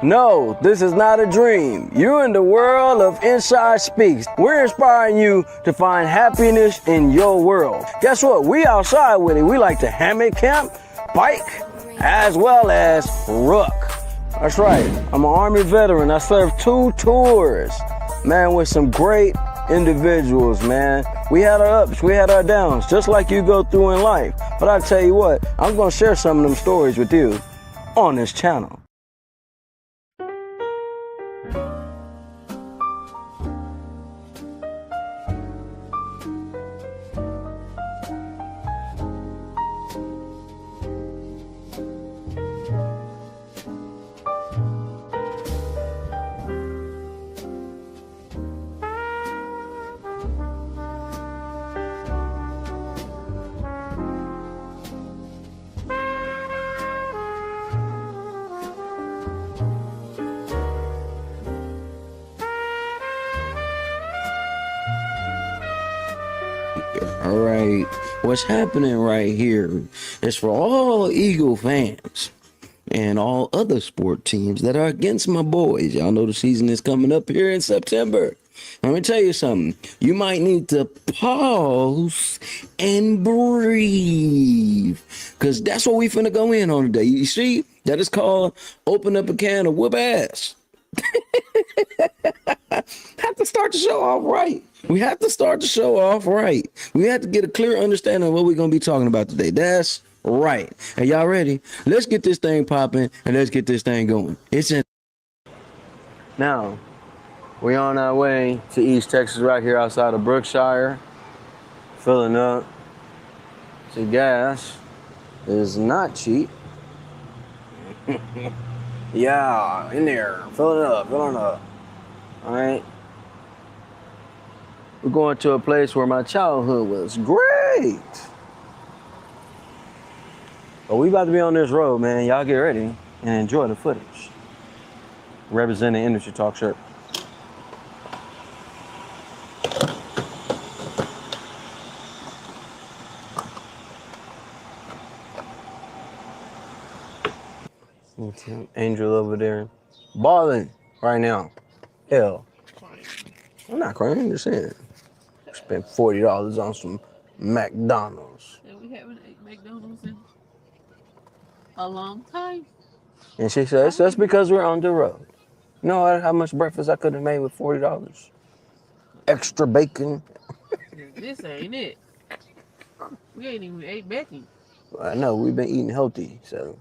No, this is not a dream. You're in the world of Inside Speaks. We're inspiring you to find happiness in your world. Guess what? We outside with it. We like to hammock camp, bike, as well as ruck. That's right. I'm an Army veteran. I served 2 tours, man, with some great individuals, man. We had our ups, we had our downs, just like you go through in life. But I tell you what, I'm going to share some of them stories with you on this channel. All right, what's happening right here is for all Eagle fans and all other sport teams that are against my boys. Y'all know the season is coming up here in September. Let me tell you something. You might need to pause and breathe, because that's what we finna go in on today. You see, that is called open up a can of whoop ass. Have to start the show off right. We have to start the show off right. We have to get a clear understanding of what we're going to be talking about today. That's right. Are y'all ready? Let's get this thing popping and let's get this thing going. Now, we're on our way to East Texas right here outside of Brookshire. Filling up. See, gas is not cheap. Yeah, in there. Filling up. All right. We're going to a place where my childhood was great. But we about to be on this road, man. Y'all get ready and enjoy the footage. Representing Industry Talk shirt. Angel over there balling right now. Hell, I'm not crying, I'm just saying. Spent $40 on some McDonald's. And we haven't ate McDonald's in a long time. And she says that's because we're on the road. You know how much breakfast I could have made with $40? Extra bacon. This ain't it. We ain't even ate bacon. I know, we've been eating healthy, so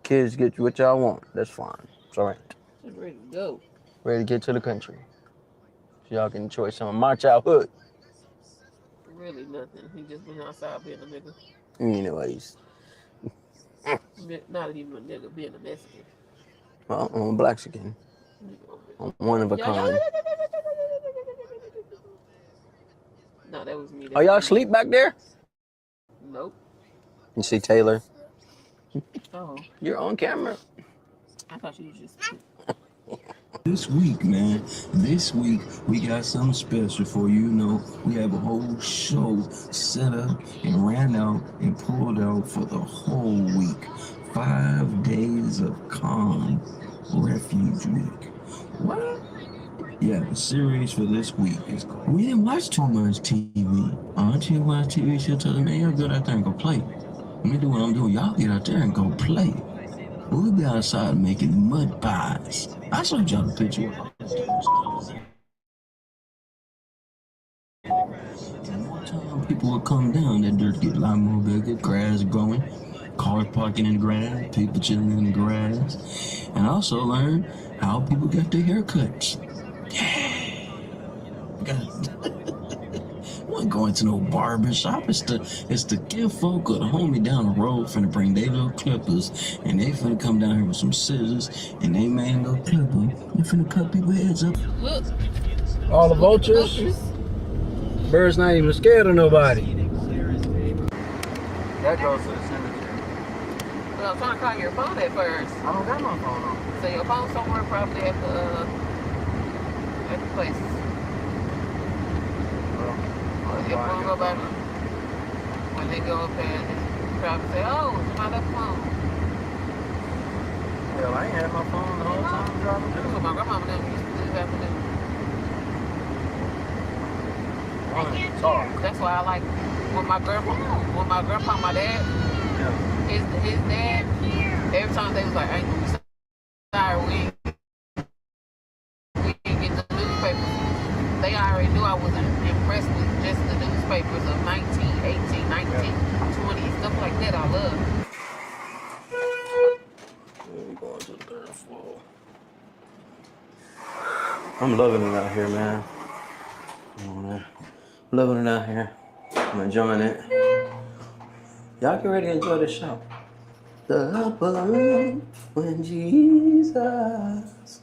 kids get what y'all want. That's fine. It's all right. I'm ready to go. Ready to get to the country. So y'all can enjoy some of my childhood. Really nothing. He just been outside being a nigga. You know what he's... Not even a nigga, being a Mexican. Well, I'm a Blaxican. I'm one of a kind. No, that was me. Are y'all asleep back there? Nope. You see Taylor? Oh. You're on camera. I thought you was just... This week, man, we got something special for you. You know, we have a whole show set up and ran out and pulled out for the whole week. 5 days of calm refuge week. What? Yeah, the series for this week is called... We didn't watch too much TV. Auntie watch TV, she'll tell me, y'all get out there and go play. Let me do what I'm doing. Y'all get out there and go play. We'll be outside making mud pies. I showed y'all the picture. And one time people would come down, that dirt get a lot more bigger, grass growing, cars parking in the grass, people chilling in the grass, and also learn how people got their haircuts. Yeah. Wasn't going to no barber shop. It's the kid folk or the homie down the road finna bring their little clippers, and they finna come down here with some scissors, and they man little clipper. They finna cut people's heads up. Look. All the vultures. Bird's not even scared of nobody. That goes to the cemetery. Well, I'm trying to call your phone at first. I don't got my phone on. So your phone's somewhere probably at the place. Your phone go by when they go up there and probably say, oh, it's my left phone. Hell, I ain't had my phone the whole That's what my grandmama them used to do back in the. That's why I like when my grandpa, my dad, his dad, every time they was like, "Ain't gonna be sorry, we didn't get the newspapers." They already knew I wasn't impressed with just the newspapers of 1918, 1920, stuff like that. I love. We're going to the third floor. I'm loving it out here, man. Loving it out here. I'm enjoying it. Y'all get ready to enjoy the show. The upper when Jesus.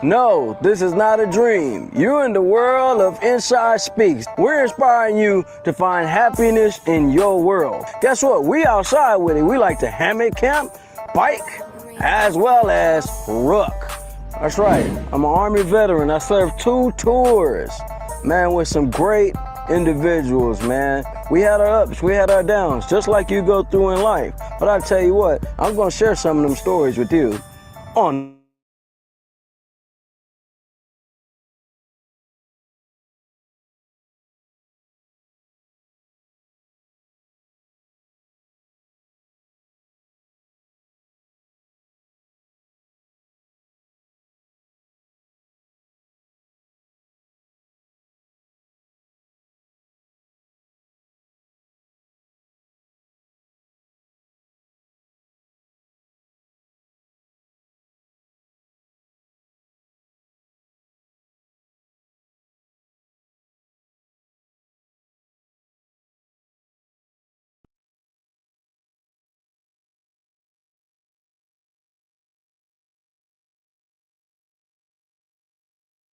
No, this is not a dream. You're in the world of Inside Speaks. We're inspiring you to find happiness in your world. Guess what? We outside with it. We like to hammock camp, bike, as well as ruck. That's right. I'm an Army veteran. I served 2 tours, man, with some great individuals, man. We had our ups, we had our downs, just like you go through in life. But I tell you what, I'm gonna share some of them stories with you on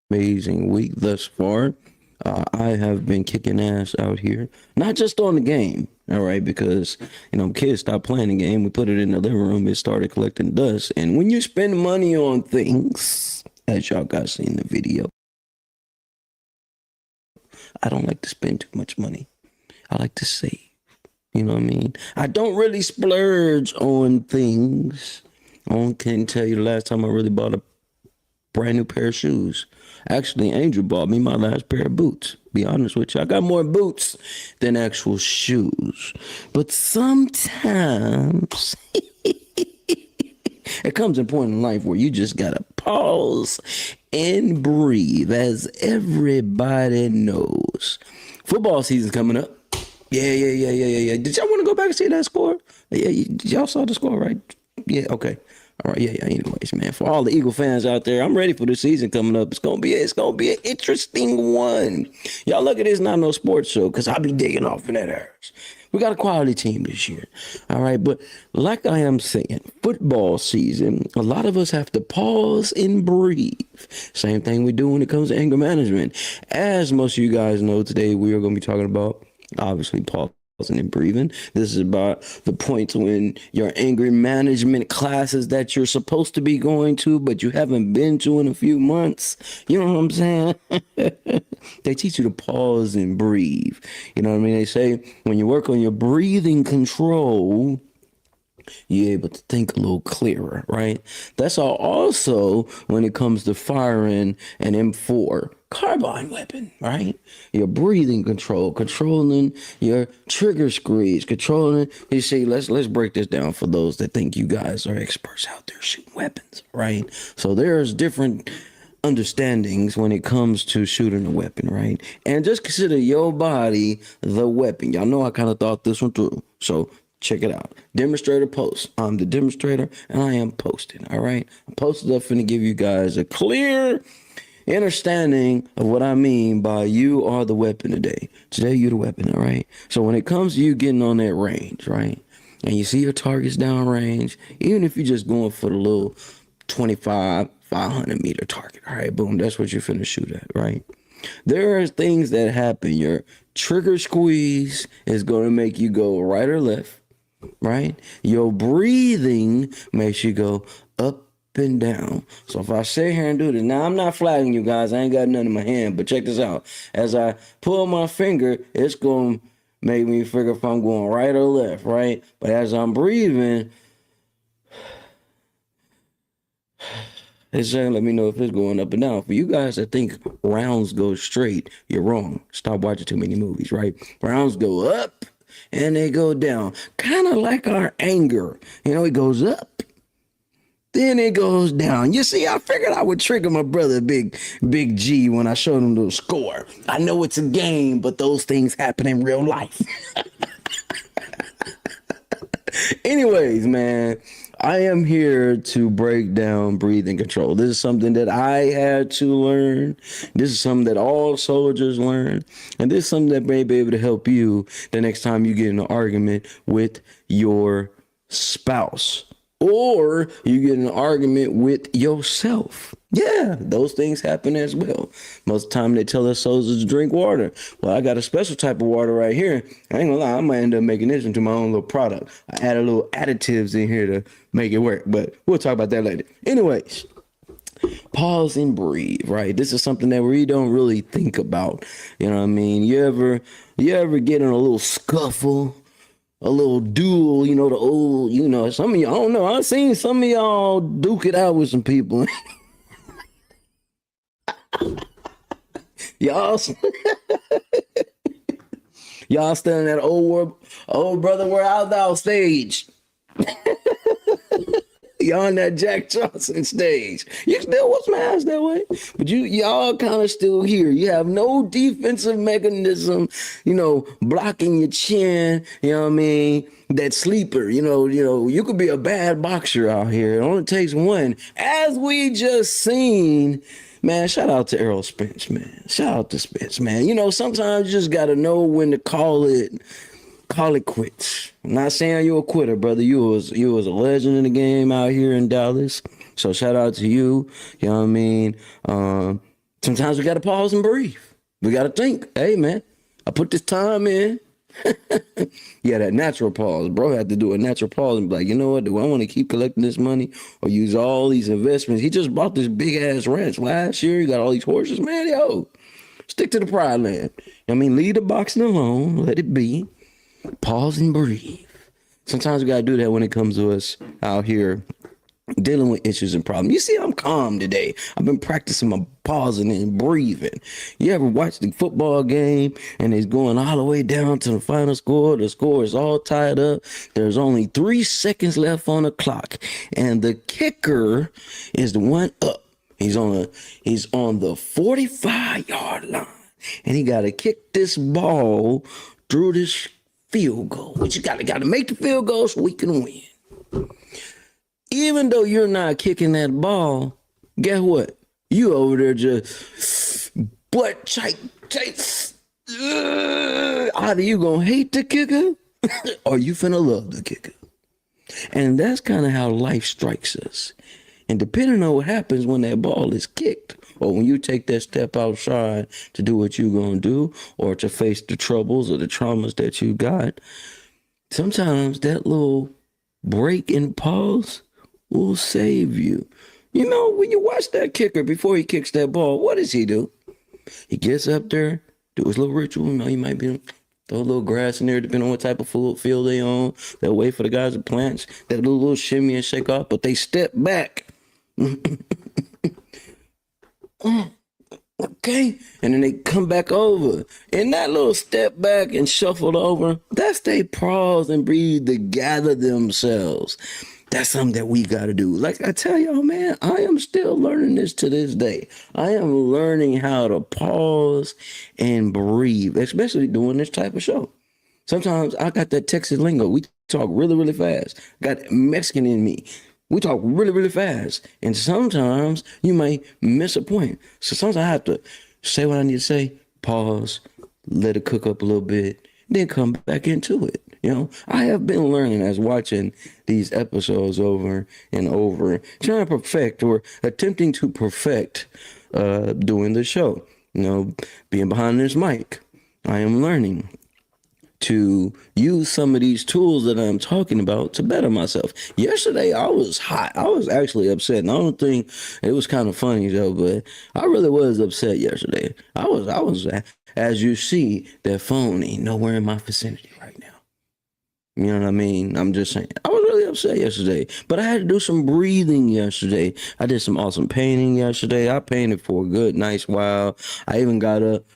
amazing week thus far. I have been kicking ass out here, not just on the game, all right, because, kids stopped playing the game. We put it in the living room. It started collecting dust. And when you spend money on things, as y'all guys see in the video, I don't like to spend too much money. I like to save. You know what I mean? I don't really splurge on things. I can't tell you the last time I really bought a brand new pair of shoes. Actually, Angel bought me my last pair of boots. Be honest with you, I got more boots than actual shoes. But sometimes it comes a point in life where you just gotta pause and breathe, as everybody knows. Football season's coming up. Yeah. Did y'all want to go back and see that score? Yeah, y'all saw the score, right? Yeah, okay. All right, yeah. Anyways, man, for all the Eagle fans out there, I'm ready for the season coming up. It's gonna be an interesting one. Y'all look at this, not no sports show, because I'll be digging off in that ass. We got a quality team this year. All right, but like I am saying, football season, a lot of us have to pause and breathe. Same thing we do when it comes to anger management. As most of you guys know, today we are gonna be talking about, obviously, pausing and breathing. This is about the points when your anger management classes that you're supposed to be going to, but you haven't been to in a few months. You know what I'm saying? They teach you to pause and breathe. You know what I mean? They say when you work on your breathing control, you're able to think a little clearer, right? That's all. Also, when it comes to firing an M4 carbine weapon, right? Your breathing control, controlling your trigger squeeze, controlling. You see, let's break this down for those that think you guys are experts out there shooting weapons, right? So there's different understandings when it comes to shooting a weapon, right? And just consider your body the weapon. Y'all know I kind of thought this one through. So check it out. Demonstrator post. I'm the demonstrator and I am posting. All right. I'm posted up finna give you guys a clear understanding of what I mean by you are the weapon today. Today you're the weapon. All right. So when it comes to you getting on that range, right? And you see your targets down range, even if you're just going for the little 25, 500 meter target. All right. Boom. That's what you're finna shoot at. Right. There are things that happen. Your trigger squeeze is going to make you go right or left. Right? Your breathing makes you go up and down. So if I sit here and do this, now I'm not flagging you guys. I ain't got nothing in my hand, but check this out. As I pull my finger, it's going to make me figure if I'm going right or left, right? But as I'm breathing, It's saying, let me know if it's going up and down. For you guys that think rounds go straight, you're wrong. Stop watching too many movies, right? Rounds go up and they go down. Kind of like our anger. You know, it goes up, then it goes down. You see, I figured I would trigger my brother, Big G, when I showed him the score. I know it's a game, but those things happen in real life. Anyways, man, I am here to break down breathing control. This is something that I had to learn. This is something that all soldiers learn. And this is something that may be able to help you the next time you get in an argument with your spouse or you get in an argument with yourself. Yeah, those things happen as well. Most of the time they tell us soldiers to drink water. Well, I got a special type of water right here. I ain't gonna lie, I might end up making this into my own little product. I add a little additives in here to make it work, but we'll talk about that later. Anyways, pause and breathe, right? This is something that we don't really think about. You know what I mean? You ever get in a little scuffle, a little duel, you know, the old, you know, some of y'all, I don't know, I've seen some of y'all duke it out with some people. Y'all standing at old brother, we're out thou stage. Y'all on that Jack Johnson stage. You still was smashed that way, but y'all kind of still here. You have no defensive mechanism, you know, blocking your chin. You know what I mean? That sleeper. You know, you could be a bad boxer out here. It only takes one, as we just seen. Man, shout out to Errol Spence, man. Shout out to Spence, man. You know, sometimes you just gotta know when to call it quits. I'm not saying you're a quitter, brother. You was a legend in the game out here in Dallas. So shout out to you. You know what I mean? Sometimes we gotta pause and breathe. We gotta think, hey man, I put this time in. Yeah, that natural pause. Bro had to do a natural pause and be like, you know what? Do I want to keep collecting this money or use all these investments? He just bought this big ass ranch last year. He got all these horses, man. Yo, stick to the pride land. I mean, leave the boxing alone. Let it be. Pause and breathe. Sometimes we got to do that when it comes to us out here dealing with issues and problems. You see, I'm calm today. I've been practicing my pausing and breathing. You ever watch the football game and it's going all the way down to the final score? The score is all tied up. There's only 3 seconds left on the clock, and the kicker is the one up. He's on the 45-yard line, and he got to kick this ball through this field goal. But you got to make the field goal so we can win. Even though you're not kicking that ball, guess what? You over there just butt tight. Either you gonna hate the kicker or you finna love the kicker. And that's kind of how life strikes us. And depending on what happens when that ball is kicked, or when you take that step outside to do what you're gonna do, or to face the troubles or the traumas that you got, sometimes that little break and pause will save you. You know, when you watch that kicker before he kicks that ball, what does he do? He gets up there, do his little ritual. You know, he might be throw a little grass in there, depending on what type of field they on. They'll wait for the guys to plant. That little shimmy and shake off, but they step back. Okay, and then they come back over. And that little step back and shuffle over, that's they pause and breathe to gather themselves. That's something that we got to do. Like I tell y'all, man, I am still learning this to this day. I am learning how to pause and breathe, especially doing this type of show. Sometimes I got that Texas lingo. We talk really, really fast. Got Mexican in me. We talk really, really fast. And sometimes you may miss a point. So sometimes I have to say what I need to say, pause, let it cook up a little bit, then come back into it. You know, I have been learning as watching these episodes over and over, trying to perfect or attempting to perfect doing the show. You know, being behind this mic, I am learning to use some of these tools that I'm talking about to better myself. Yesterday, I was hot. I was actually upset. And I don't think it was kind of funny though, but I really was upset yesterday. I was, as you see, that phone ain't nowhere in my vicinity right now. You know what I mean? I'm just saying. I was really upset yesterday, but I had to do some breathing yesterday. I did some awesome painting yesterday. I painted for a good, nice while. I even got up.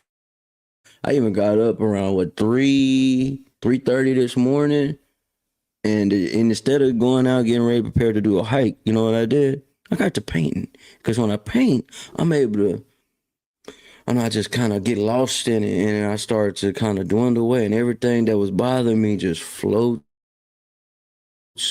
I even got up around what 3:30 this morning, and instead of going out getting ready prepared to do a hike, you know what I did? I got to painting because when I paint, I'm able to. And I just kind of get lost in it, and I start to kind of dwindle away, and everything that was bothering me just floats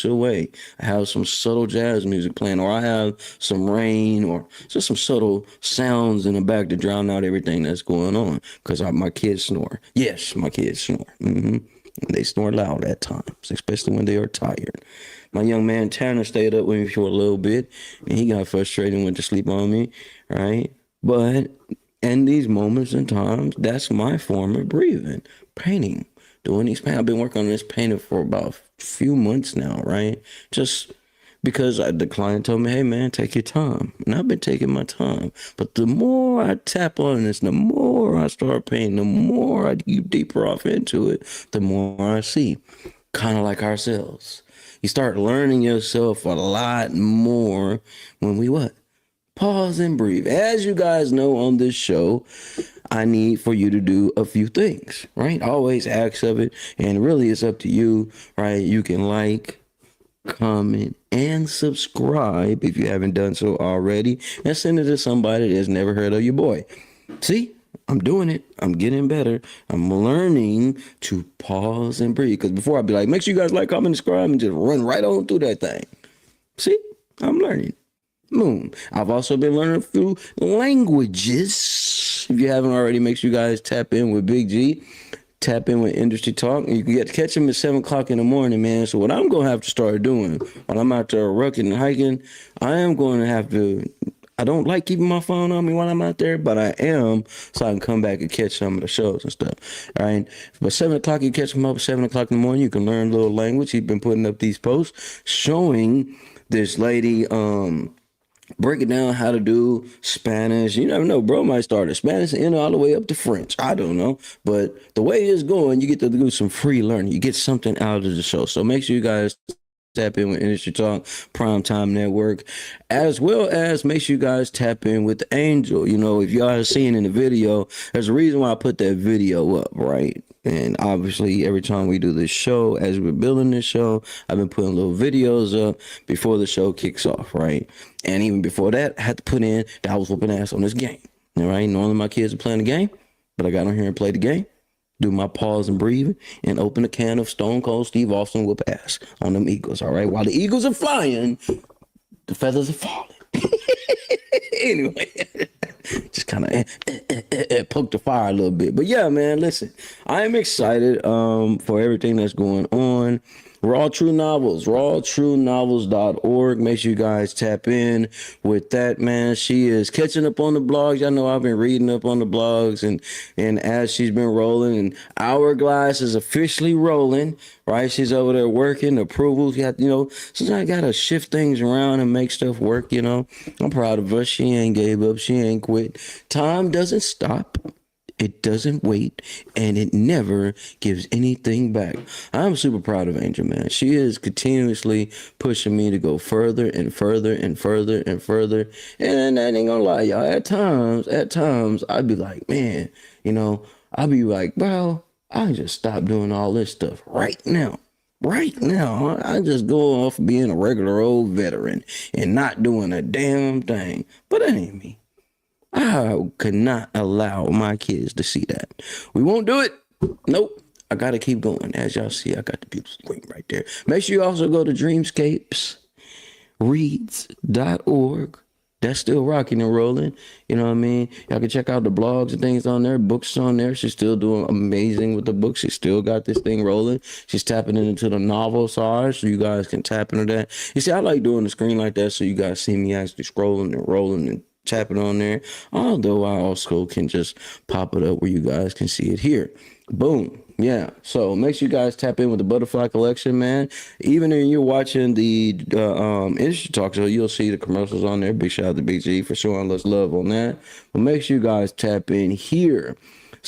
away. I have some subtle jazz music playing, or I have some rain, or just some subtle sounds in the back to drown out everything that's going on. Because my kids snore. Yes, my kids snore. They snore loud at times, especially when they are tired. My young man Tanner stayed up with me for a little bit, and he got frustrated and went to sleep on me, right? But in these moments and times, that's my form of breathing, painting, doing these paintings. I've been working on this painting for about a few months now, right? Just because the client told me, hey man, take your time. And I've been taking my time. But the more I tap on this, the more I start painting, the more I get deeper off into it, the more I see. Kind of like ourselves. You start learning yourself a lot more when we what? Pause and breathe. As you guys know on this show, I need for you to do a few things, right? Always ask of it, and really it's up to you, right? You can like, comment, and subscribe if you haven't done so already, and send it to somebody that's never heard of your boy. See? I'm doing it. I'm getting better. I'm learning to pause and breathe. Because before I'd be like, make sure you guys like, comment, subscribe, and just run right on through that thing. See? I'm learning. Boom. I've also been learning a few languages. If you haven't already, make sure you guys tap in with Big G. Tap in with Industry Talk. And you can catch him at 7 o'clock in the morning, man. So what I'm going to have to start doing while I'm out there rucking and hiking, I am going to have to... I don't like keeping my phone on me while I'm out there, but I am, so I can come back and catch some of the shows and stuff. All right. But 7 o'clock, you catch him up at 7 o'clock in the morning. You can learn a little language. He's been putting up these posts showing this lady breaking down how to do Spanish. You never know, bro might start at Spanish and end all the way up to French. I don't know. But the way it's going, you get to do some free learning. You get something out of the show. So make sure you guys tap in with Industry Talk, Primetime Network, as well as make sure you guys tap in with the Angel. You know, if y'all have seen in the video, there's a reason why I put that video up, right? And obviously, every time we do this show, as we're building this show, I've been putting little videos up before the show kicks off, right? And even before that, I had to put in that I was whooping ass on this game, all right? Normally, my kids are playing the game, but I got on here and played the game. Do my pause and breathe, and open a can of Stone Cold Steve Austin whoop ass on them Eagles, all right? While the Eagles are flying, the feathers are falling. Anyway, just kind of poke the fire a little bit. But yeah, man, listen, I am excited for everything that's going on. Raw True Novels, rawtruenovels.org. Make sure you guys tap in with that, man. She is catching up on the blogs. Y'all know I've been reading up on the blogs, and as she's been rolling, and Hourglass is officially rolling, right? She's over there working, approvals. You know, she's got to shift things around and make stuff work, you know. I'm proud of her. She ain't gave up. She ain't quit. Time doesn't stop. It doesn't wait, and it never gives anything back. I'm super proud of Angel, man. She is continuously pushing me to go further and further and further and further. And I ain't gonna lie, y'all. At times, I'd be like, man, you know, I'd be like, bro, I just stop doing all this stuff right now. Right now, I just go off being a regular old veteran and not doing a damn thing. But that ain't me. I could not allow my kids to see that. We won't do it. Nope. I got to keep going. As y'all see, I got the beautiful screen right there. Make sure you also go to dreamscapesreads.org. That's still rocking and rolling. You know what I mean? Y'all can check out the blogs and things on there, books on there. She's still doing amazing with the books. She still got this thing rolling. She's tapping into the novel side, so you guys can tap into that. You see, I like doing the screen like that so you guys see me actually scrolling and rolling and tapping on there, although I also can just pop it up where you guys can see it here. Boom. Yeah. So make sure you guys tap in with the Butterfly Collection, man. Even when you're watching the Industry Talk show, you'll see the commercials on there. Big shout out to Big G for showing us love on that. But make sure you guys tap in here.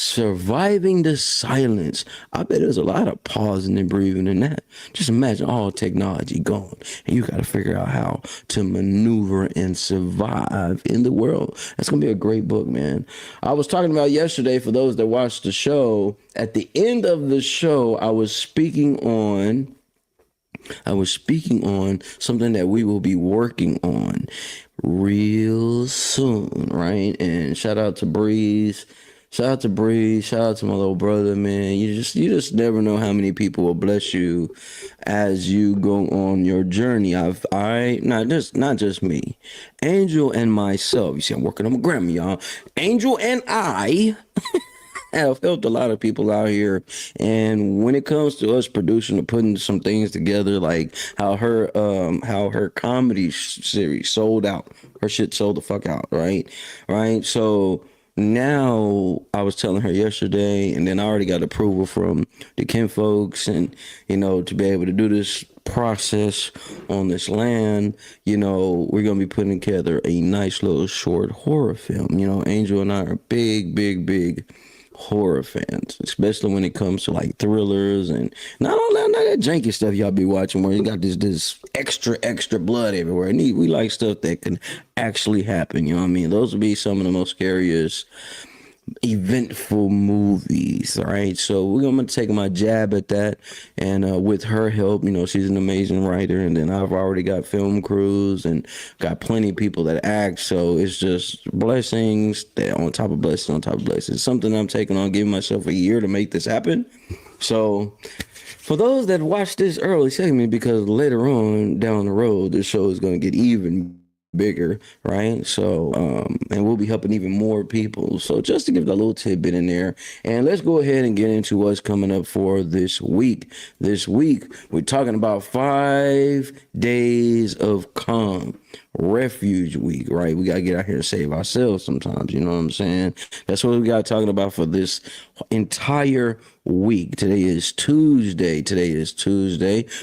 surviving the silence. I bet there's a lot of pausing and breathing in that. Just imagine all technology gone, and you got to figure out how to maneuver and survive in the world. That's gonna be a great book, man. I was talking about yesterday, for those that watched the show, at the end of the show, I was speaking on something that we will be working on real soon, right? And shout out to Breeze. Shout out to Breeze. Shout out to my little brother, man. You just never know how many people will bless you as you go on your journey. Not just me, Angel and myself. You see, I'm working on my grammar, y'all. Angel and I have helped a lot of people out here, and when it comes to us producing or putting some things together, like how her comedy series sold out, her shit sold the fuck out, right? So now I was telling her yesterday, and then I already got approval from the Ken folks, and to be able to do this process on this land, we're gonna be putting together a nice little short horror film. Angel and I are big horror fans, especially when it comes to like thrillers and not that janky stuff y'all be watching where you got this extra blood everywhere. We like stuff that can actually happen. You know what I mean? Those would be some of the most scariest, eventful movies. All right, so I'm gonna take my jab at that, and with her help, she's an amazing writer, and then I've already got film crews and got plenty of people that act, so it's just blessings that on top of blessings on top of blessings. It's something I'm taking on, giving myself a year to make this happen. So for those that watch this early segment, because later on down the road the show is going to get even bigger, right? So and we'll be helping even more people. So just to give a little tidbit in there, and let's go ahead and get into what's coming up for this week. This week we're talking about 5 days of calm, refuge week, right? We gotta get out here and save ourselves sometimes, you know what I'm saying? That's what we got talking about for this entire week. Today is Tuesday.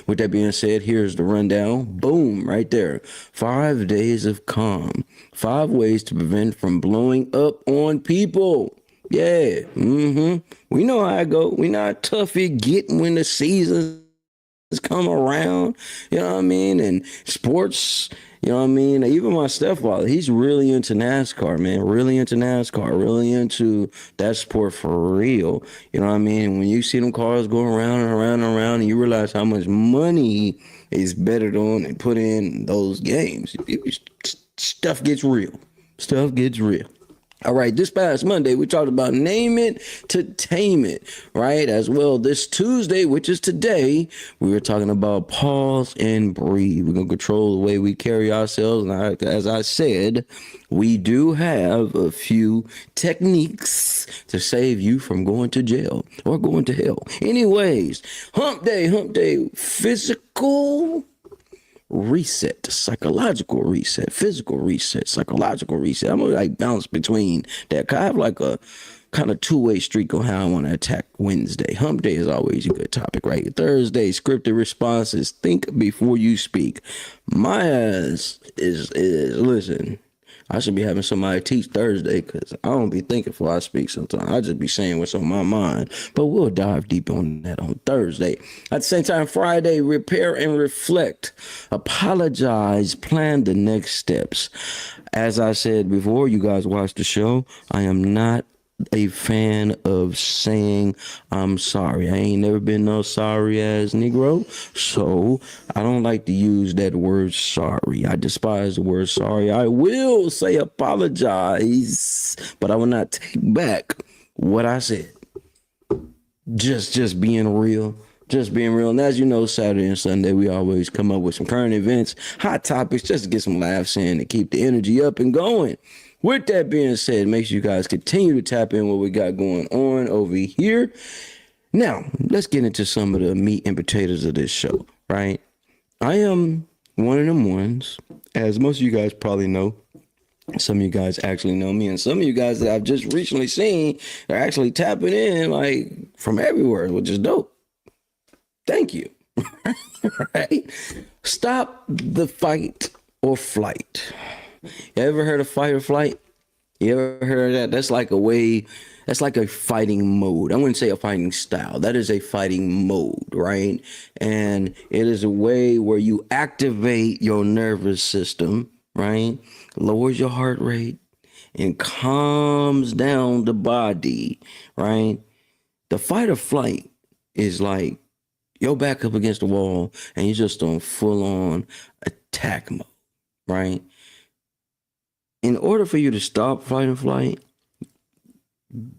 With that being said, here's the rundown. Boom, right there. 5 days of calm. 5 ways to prevent from blowing up on people. Yeah. We know how it go. We know how tough it get when the seasons come around. You know what I mean? And sports, you know what I mean? Even my stepfather, he's really into NASCAR, man. Really into that sport for real. You know what I mean? When you see them cars going around and around and around, and you realize how much money is betted on and put in those games, stuff gets real. All right, this past Monday, we talked about name it to tame it, right? As well, this Tuesday, which is today, we were talking about pause and breathe. We're going to control the way we carry ourselves. And as I said, we do have a few techniques to save you from going to jail or going to hell. Anyways, hump day, physical reset, psychological reset, physical reset, psychological reset. I'm gonna bounce between that. I have like a kind of two-way streak on how I want to attack Wednesday. Hump day is always a good topic, right? Thursday, scripted responses. Think before you speak. My ass is listen. I should be having somebody teach Thursday, because I don't be thinking before I speak sometimes. I just be saying what's on my mind. But we'll dive deep on that on Thursday. At the same time, Friday, repair and reflect. Apologize, plan the next steps. As I said before, you guys watch the show, I am not a fan of saying I'm sorry. I ain't never been no sorry ass Negro, so I don't like to use that word sorry. I despise the word sorry. I will say apologize, but I will not take back what I said. Just being real. And as you know, Saturday and Sunday, we always come up with some current events, hot topics, just to get some laughs in, to keep the energy up and going. With that being said, make sure you guys continue to tap in what we got going on over here. Now, let's get into some of the meat and potatoes of this show, right? I am one of them ones, as most of you guys probably know. Some of you guys actually know me, and some of you guys that I've just recently seen are actually tapping in like from everywhere, which is dope. Thank you. Right? Stop the fight or flight. You ever heard of fight or flight? You ever heard of that? That's like a way, that's like a fighting mode. I wouldn't say a fighting style. That is a fighting mode, right? And it is a way where you activate your nervous system, right? Lowers your heart rate and calms down the body, right? The fight or flight is like your back up against the wall and you're just on full on attack mode, right? In order for you to stop fight or flight,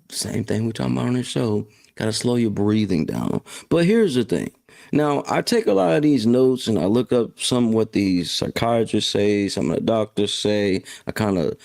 same thing we're talking about on the show, gotta slow your breathing down. But here's the thing. Now, I take a lot of these notes and I look up some what these psychiatrists say, some of the doctors say. I kind of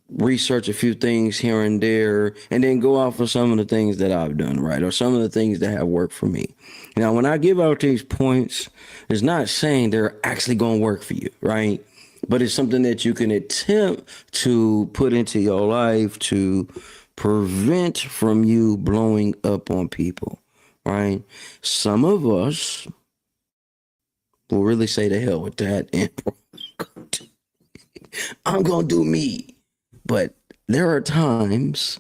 research a few things here and there, and then go off of some of the things that I've done right, or some of the things that have worked for me. Now, when I give out these points, it's not saying they're actually going to work for you, right? But it's something that you can attempt to put into your life to prevent from you blowing up on people, right? Some of us will really say to hell with that and I'm going to do me. But there are times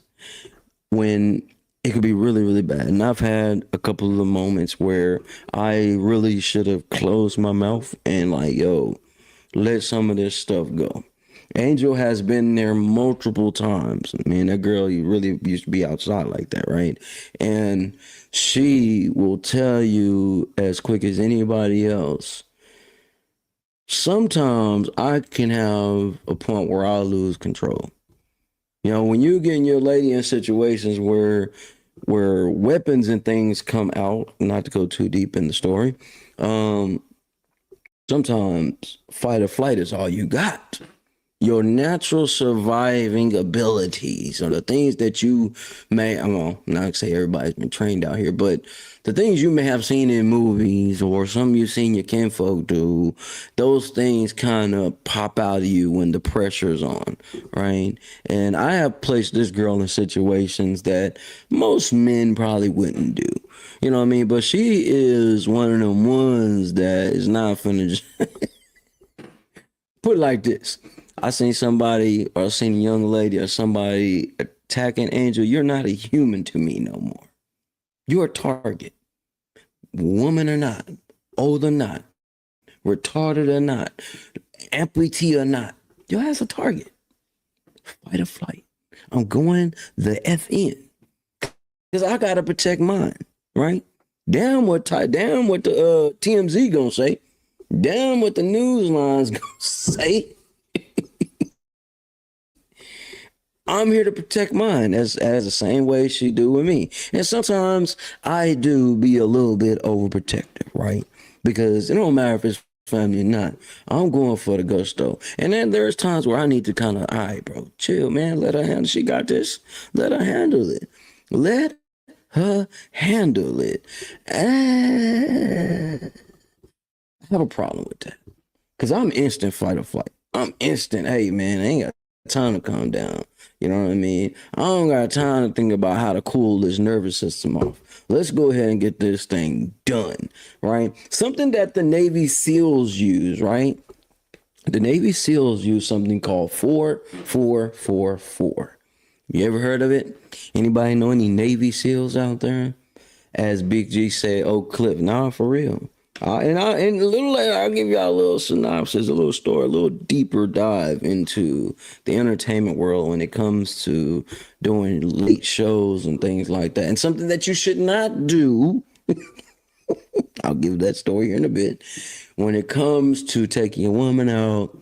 when it could be really, really bad. And I've had a couple of the moments where I really should have closed my mouth and like, yo, let some of this stuff go. Angel has been there multiple times. Man, that girl, you really used to be outside like that, right? And she will tell you as quick as anybody else. Sometimes I can have a point where I lose control. You know, when you get your lady in situations where weapons and things come out, not to go too deep in the story, sometimes fight or flight is all you got. Your natural surviving abilities, or the things that you may, I'm not to say everybody's been trained out here, but the things you may have seen in movies or some you've seen your kinfolk do, those things kind of pop out of you when the pressure's on, right? And I have placed this girl in situations that most men probably wouldn't do. You know what I mean? But she is one of them ones that is not finna just put it like this. I seen somebody, or I seen a young lady or somebody attacking Angel. You're not a human to me no more. You're a target. Woman or not, old or not, retarded or not, amputee or not. Your ass a target. Fight or flight. I'm going the F in. Because I gotta protect mine, right? Damn what the TMZ gonna say. Damn what the news lines gonna say. I'm here to protect mine as the same way she do with me. And sometimes I do be a little bit overprotective, right? Because it don't matter if it's family or not. I'm going for the gusto. And then there's times where I need to kind of, all right, bro, chill, man. Let her handle. She got this. Let her handle it. Let her handle it. I have a problem with that. Because I'm instant fight or flight. I'm instant, hey, man, I ain't got time to calm down. You know what I mean? I don't got time to think about how to cool this nervous system off. Let's go ahead and get this thing done, right? Something that the Navy SEALs use, right? The Navy SEALs use something called 4-4-4-4. You ever heard of it? Anybody know any Navy SEALs out there? As Big G said, oh, Cliff, nah, for real. And a little later, I'll give y'all a little synopsis, a little story, a little deeper dive into the entertainment world when it comes to doing late shows and things like that. And something that you should not do, I'll give that story here in a bit, when it comes to taking a woman out,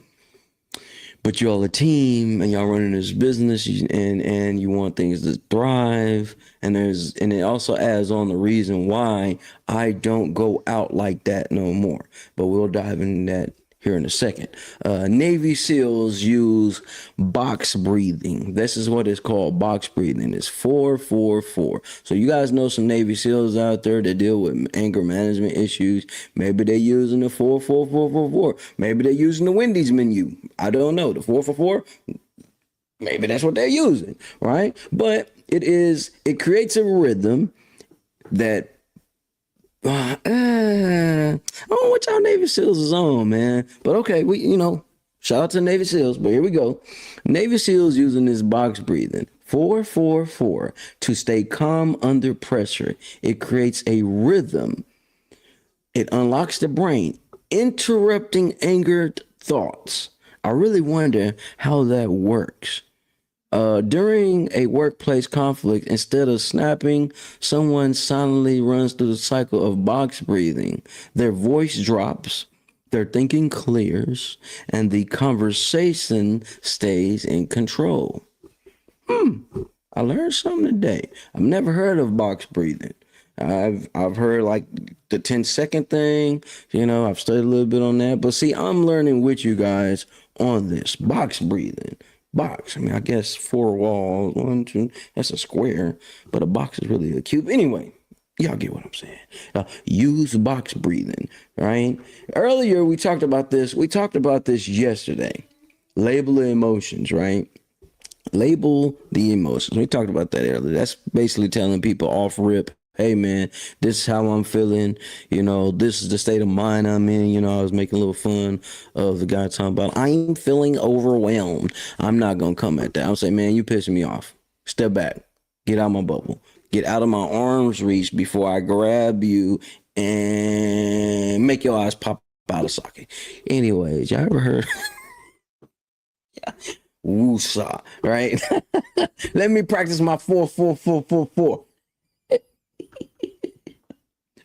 but you're all a team and y'all running this business and you want things to thrive. And it also adds on the reason why I don't go out like that no more. But we'll dive into that here in a second. Navy SEALs use box breathing. This is what it's called, box breathing. It's 4-4-4. So you guys know some Navy SEALs out there that deal with anger management issues. Maybe they're using the 4-4-4-4-4. Maybe they're using the Wendy's menu. I don't know. The 4-4-4. Maybe that's what they're using, right? But it creates a rhythm that I don't know what y'all Navy SEALs is on, man. But okay, Shout out to Navy SEALs, but here we go. Navy SEALs using this box breathing. 4-4-4 to stay calm under pressure. It creates a rhythm. It unlocks the brain, interrupting angered thoughts. I really wonder how that works. During a workplace conflict, instead of snapping, someone silently runs through the cycle of box breathing. Their voice drops, their thinking clears, and the conversation stays in control. I learned something today. I've never heard of box breathing. I've heard like the 10-second thing, I've studied a little bit on that. But see, I'm learning with you guys on this box breathing. Box. I mean, I guess 4 walls, 1, 2, that's a square, but a box is really a cube. Anyway, y'all get what I'm saying. Use box breathing, right? Earlier, we talked about this. We talked about this yesterday. Label the emotions, right? Label the emotions. We talked about that earlier. That's basically telling people off rip, hey man, this is how I'm feeling. This is the state of mind I'm in. I was making a little fun of the guy talking about, I'm feeling overwhelmed. I'm not going to come at that. I'm saying, man, you pissing me off. Step back. Get out of my bubble. Get out of my arm's reach before I grab you and make your eyes pop out of socket. Anyways, y'all ever heard? Yeah. Woosah, right? Let me practice my 4-4-4-4-4.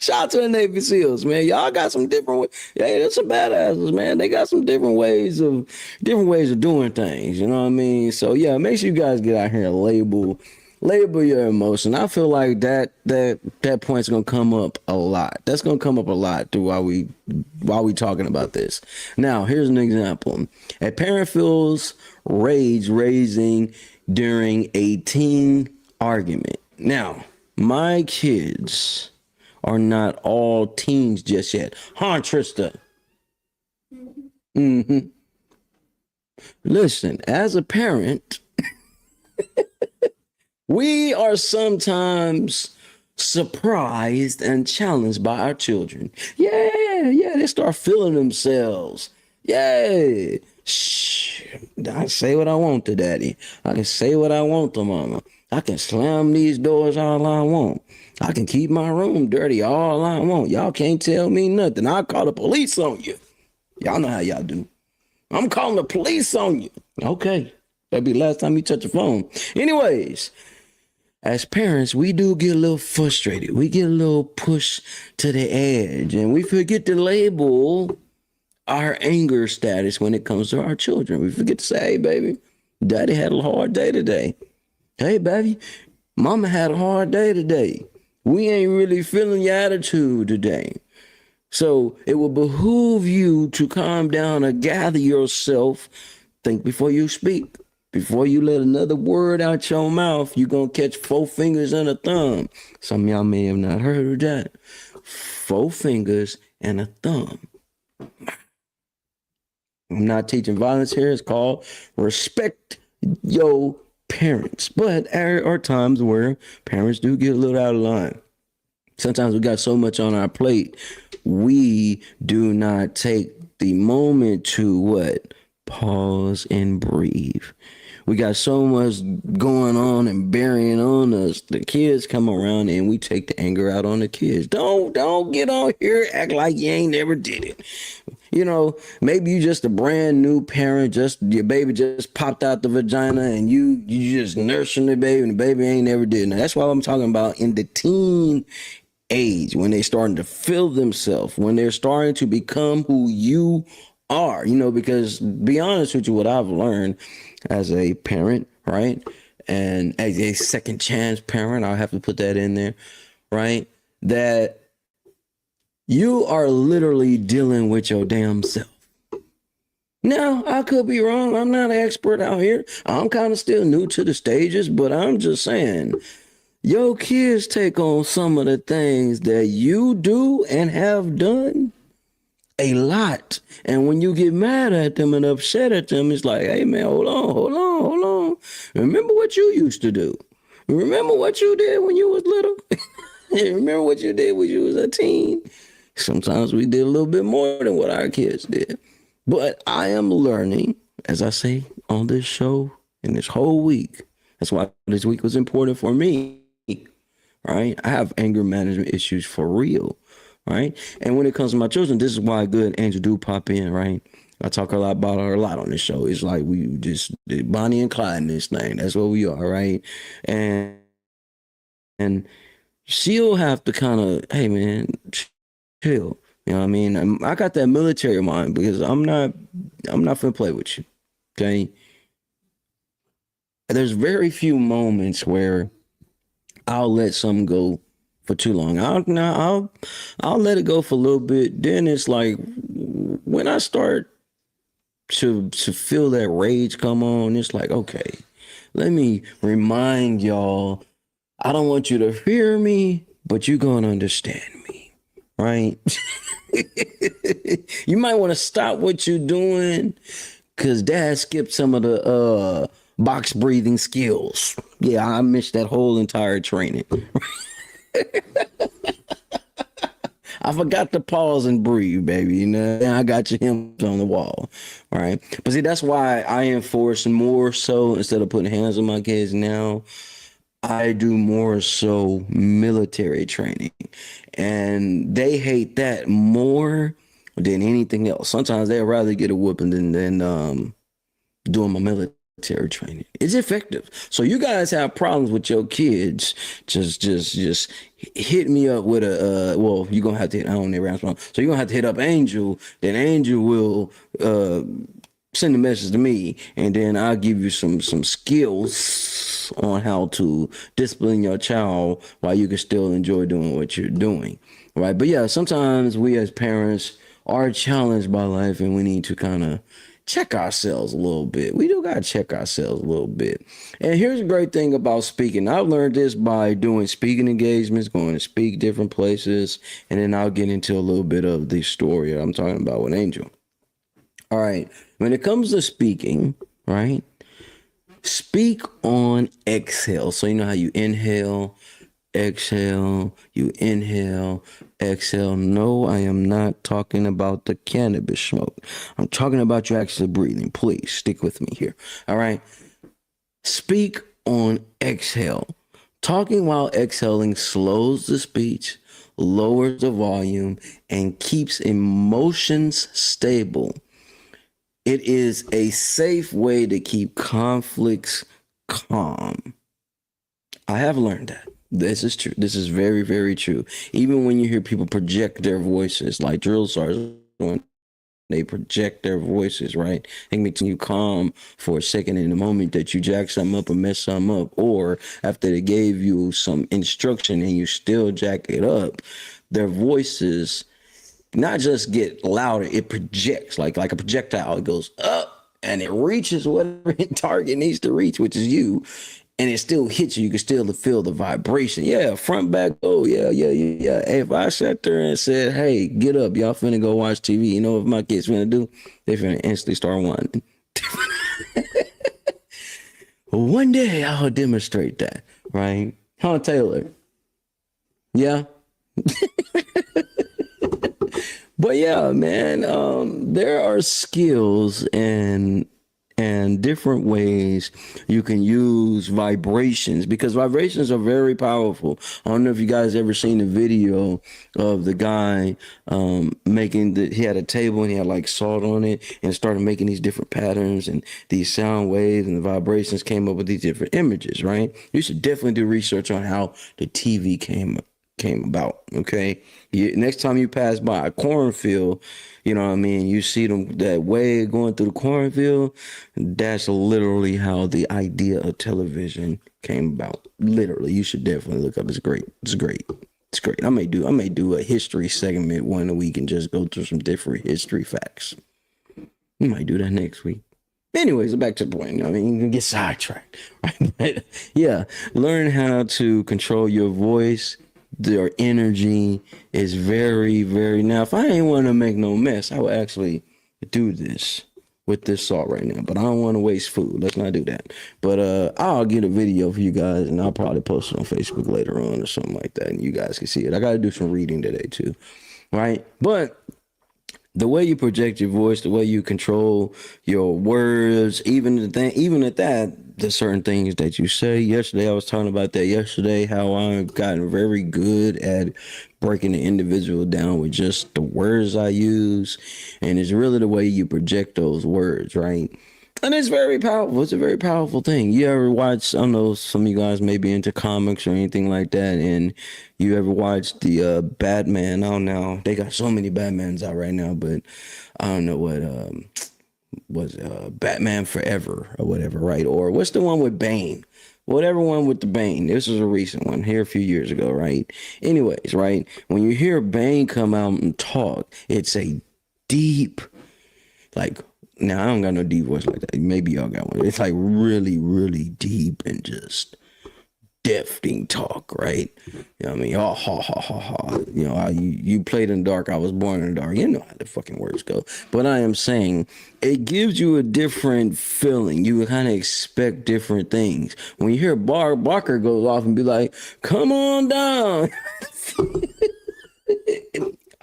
Shout out to the Navy SEALs, man. Y'all got some different ways. Yeah, they're some badasses, man. They got some different ways of doing things. You know what I mean? So yeah, make sure you guys get out here and label your emotion. I feel like that point's gonna come up a lot. That's gonna come up a lot through while we talking about this. Now, here's an example. A parent feels rage raising during a teen argument. Now, my kids are not all teens just yet. Huh, Trista? Listen, as a parent, we are sometimes surprised and challenged by our children. Yeah, they start feeling themselves. Yeah. Shh. I say what I want to daddy. I can say what I want to mama. I can slam these doors all I want. I can keep my room dirty all I want. Y'all can't tell me nothing. I'll call the police on you. Y'all know how y'all do. I'm calling the police on you. Okay. That'll be the last time you touch the phone. Anyways, as parents, we do get a little frustrated. We get a little pushed to the edge, and we forget to label our anger status when it comes to our children. We forget to say, hey, baby, daddy had a hard day today. Hey, baby, mama had a hard day today. We ain't really feeling your attitude today. So it will behoove you to calm down or gather yourself. Think before you speak. Before you let another word out your mouth, you're going to catch 4 fingers and a thumb. Some of y'all may have not heard of that. 4 fingers and a thumb. I'm not teaching violence here. It's called respect your parents. But there are times where parents do get a little out of line. Sometimes we got so much on our plate, we do not take the moment to what? Pause and breathe. We got so much going on and bearing on us. The kids come around and we take the anger out on the kids. Don't get on here, act like you ain't never did it. Maybe you just a brand new parent, just your baby just popped out the vagina and you just nursing the baby and the baby ain't never did it. Now, that's what I'm talking about in the teen age, when they're starting to feel themselves, when they're starting to become who you are, because be honest with you, what I've learned as a parent, right? And as a second chance parent, I'll have to put that in there, right? That you are literally dealing with your damn self. Now, I could be wrong. I'm not an expert out here. I'm kind of still new to the stages, but I'm just saying, your kids take on some of the things that you do and have done a lot. And when you get mad at them and upset at them, it's like, hey man, hold on. Remember what you used to do. Remember what you did when you was little. Remember what you did when you was a teen. Sometimes we did a little bit more than what our kids did. But I am learning, as I say on this show and this whole week. That's why this week was important for me. Right? I have anger management issues for real. Right? And when it comes to my children, this is why good Angel do pop in, right? I talk a lot about her a lot on this show. It's like we just Bonnie and Clyde in this thing. That's what we are, right? And she'll have to kind of, hey man, chill. You know what I mean? I got that military mind because I'm not finna play with you. Okay. There's very few moments where I'll let something go for too long. I'll let it go for a little bit. Then it's like when I start to feel that rage come on, it's like, okay, let me remind y'all, I don't want you to fear me, but you're gonna understand me, right? You might want to stop what you're doing because dad skipped some of the box breathing skills. Yeah, I missed that whole entire training. I forgot to pause and breathe, baby. You know, and I got your hands on the wall, right? But see, that's why I enforce more so instead of putting hands on my kids now. I do more so military training, and they hate that more than anything else. Sometimes they'd rather get a whooping than doing my military training. It's effective. So you guys have problems with your kids, just hit me up with a well, you're gonna have to hit, I don't never answer phone. So you're gonna have to hit up Angel, then Angel will send a message to me, and then I'll give you some skills on how to discipline your child while you can still enjoy doing what you're doing, right? But yeah, sometimes we as parents are challenged by life, and we need to kind of check ourselves a little bit. We do gotta check ourselves a little bit. And here's a great thing about speaking. I've learned this by doing speaking engagements, going to speak different places, and then I'll get into a little bit of the story I'm talking about with Angel. All right. When it comes to speaking, right? Speak on exhale. So you know how you inhale, exhale, you inhale, exhale. No, I am not talking about the cannabis smoke. I'm talking about you actually breathing. Please stick with me here. All right. Speak on exhale. Talking while exhaling slows the speech, lowers the volume, and keeps emotions stable. It is a safe way to keep conflicts calm. I have learned that. This is true. This is very, very true. Even when you hear people project their voices, like drill sergeants, when they project their voices, right? It makes you calm for a second in the moment that you jack something up or mess something up, or after they gave you some instruction and you still jack it up, their voices not just get louder, it projects like a projectile. It goes up and it reaches whatever target needs to reach, which is you, and it still hits you. You can still feel the vibration. Yeah, front, back. Oh, yeah. Hey, if I sat there and said, hey, get up, y'all finna go watch TV, you know what my kids finna do? They finna instantly start whining. One day I'll demonstrate that, right? Huh, Taylor? Yeah? But yeah, man, there are skills and different ways you can use vibrations, because vibrations are very powerful. I don't know if you guys ever seen the video of the guy he had a table and he had like salt on it and started making these different patterns and these sound waves, and the vibrations came up with these different images, right? You should definitely do research on how the TV came about. Okay, next time you pass by a cornfield, you know what I mean, you see that wave going through the cornfield, that's literally how the idea of television came about. Literally, you should definitely look up. It's great. I may do a history segment one a week and just go through some different history facts. We might do that next week. Anyways, back to the point. I mean, you can get sidetracked, right? But yeah, learn how to control your voice. Their energy is very, very. Now, if I ain't want to make no mess, I would actually do this with this salt right now. But I don't want to waste food. Let's not do that. But I'll get a video for you guys, and I'll probably post it on Facebook later on or something like that, and you guys can see it. I got to do some reading today too, right? But the way you project your voice, the way you control your words, even at that, the certain things that you say. Yesterday, I was talking about that yesterday, how I've gotten very good at breaking the individual down with just the words I use. And it's really the way you project those words, right? And it's very powerful. It's a very powerful thing. You ever watch, I don't know, some of you guys may be into comics or anything like that, and you ever watch the Batman? I don't know. They got so many Batmans out right now, but I don't know what was Batman Forever or whatever, right? Or what's the one with Bane? Whatever one with the Bane. This was a recent one here a few years ago, right? Anyways, right? When you hear Bane come out and talk, it's a deep, like, now I don't got no deep voice like that. Maybe y'all got one. It's like really, really deep and just deafening talk, right? You know what I mean? Oh, ha, ha, ha, ha. You know, you played in the dark. I was born in the dark. You know how the fucking words go. But I am saying it gives you a different feeling. You kind of expect different things. When you hear Barker goes off and be like, come on down.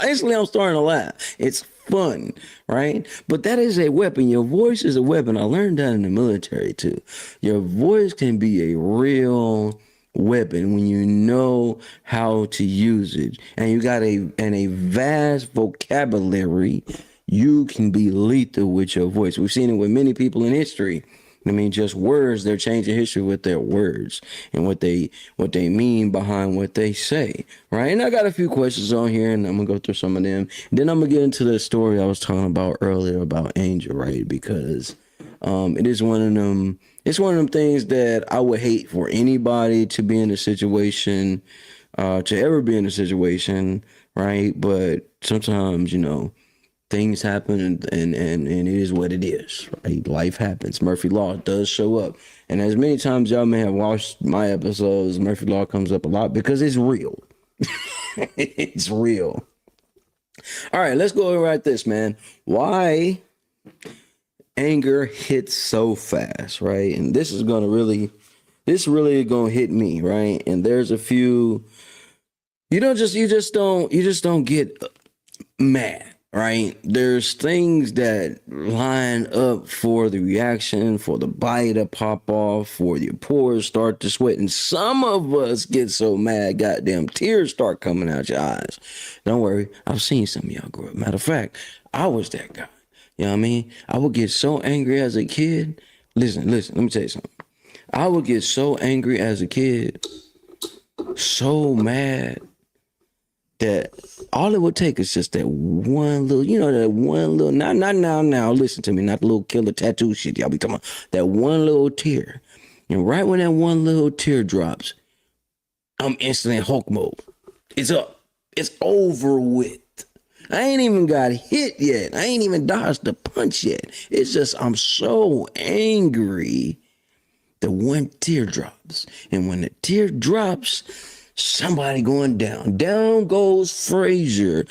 Instantly, I'm starting to laugh. It's fun, right? But that is a weapon. Your voice is a weapon. I learned that in the military too. Your voice can be a real weapon when you know how to use it, and you got a vast vocabulary. You can be lethal with your voice. We've seen it with many people in history. I mean, just words, they're changing history with their words and what they mean behind what they say, right? And I got a few questions on here, and I'm going to go through some of them. Then I'm going to get into the story I was talking about earlier about Angel, right? Because it is one of them, it's one of them things that I would hate for anybody to be in a situation, to ever be in a situation, right? But sometimes, you know, things happen and it is what it is, right? Life happens. Murphy Law does show up. And as many times y'all may have watched my episodes, Murphy Law comes up a lot because it's real. It's real. All right, let's go right this, man. Why anger hits so fast, right? And this really gonna hit me, right? And there's a few, you just don't get mad. Right? There's things that line up for the reaction, for the body to pop off, for your pores start to sweat. And some of us get so mad, goddamn tears start coming out your eyes. Don't worry. I've seen some of y'all grow up. Matter of fact, I was that guy. You know what I mean? I would get so angry as a kid. Listen, let me tell you something. I would get so angry as a kid, so mad, that all it would take is just that one little, not now, listen to me, not the little killer tattoo shit y'all be talking about, that one little tear. And right when that one little tear drops, I'm instantly in Hulk mode. It's up. It's over with. I ain't even got hit yet. I ain't even dodged the punch yet. It's just I'm so angry. The one tear drops. And when the tear drops, somebody going down. Down goes Frazier.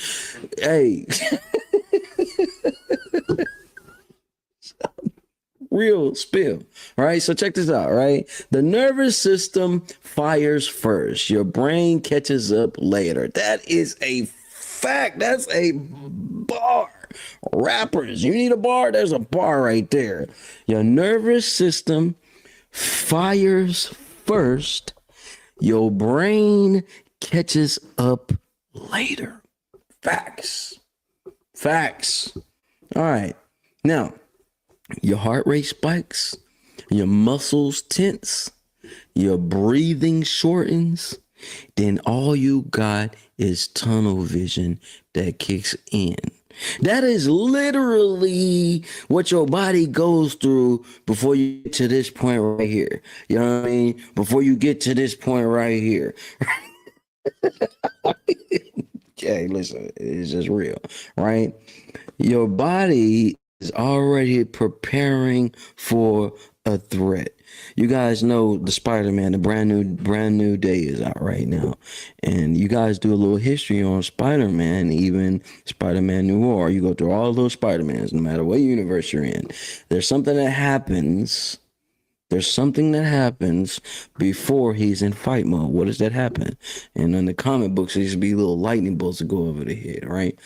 Hey. Real spill. All right. So check this out. Right. The nervous system fires first. Your brain catches up later. That is a fact. That's a bar. Rappers, you need a bar? There's a bar right there. Your nervous system fires first. Your brain catches up later. Facts. All right. Now, your heart rate spikes, your muscles tense, your breathing shortens, then all you got is tunnel vision that kicks in. That is literally what your body goes through before you get to this point right here. You know what I mean? Before you get to this point right here. Okay, listen, it's just real, right? Your body is already preparing for a threat. You guys know the Spider-Man, the brand new day is out right now. And you guys do a little history on Spider-Man, even Spider-Man Noir. You go through all those Spider-Mans, no matter what universe you're in. There's something that happens. There's something that happens before he's in fight mode. What does that happen? And in the comic books, there used to be little lightning bolts that go over the head, right?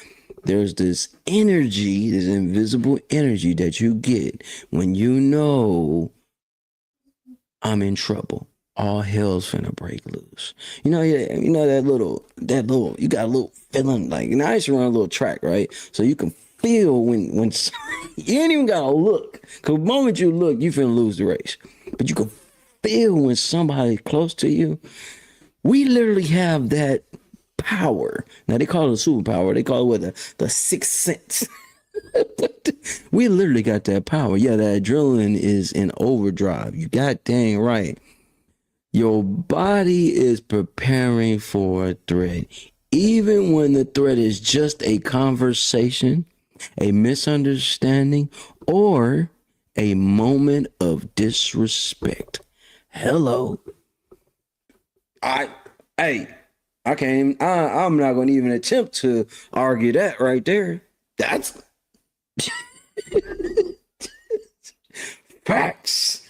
there's this energy, this invisible energy that you get when you know I'm in trouble. All hell's finna break loose. You know, yeah, you know that little, you got a little feeling like, I used to run a little track, right? So you can feel when you ain't even gotta look. Cause the moment you look, you finna lose the race. But you can feel when somebody's close to you. We literally have that power. Now they call it a superpower. They call it the sixth sense. We literally got that power. Yeah, that adrenaline is in overdrive. You got dang right. Your body is preparing for a threat. Even when the threat is just a conversation, a misunderstanding, or a moment of disrespect. Hello. I can't even, I'm not going to even attempt to argue that right there. That's facts.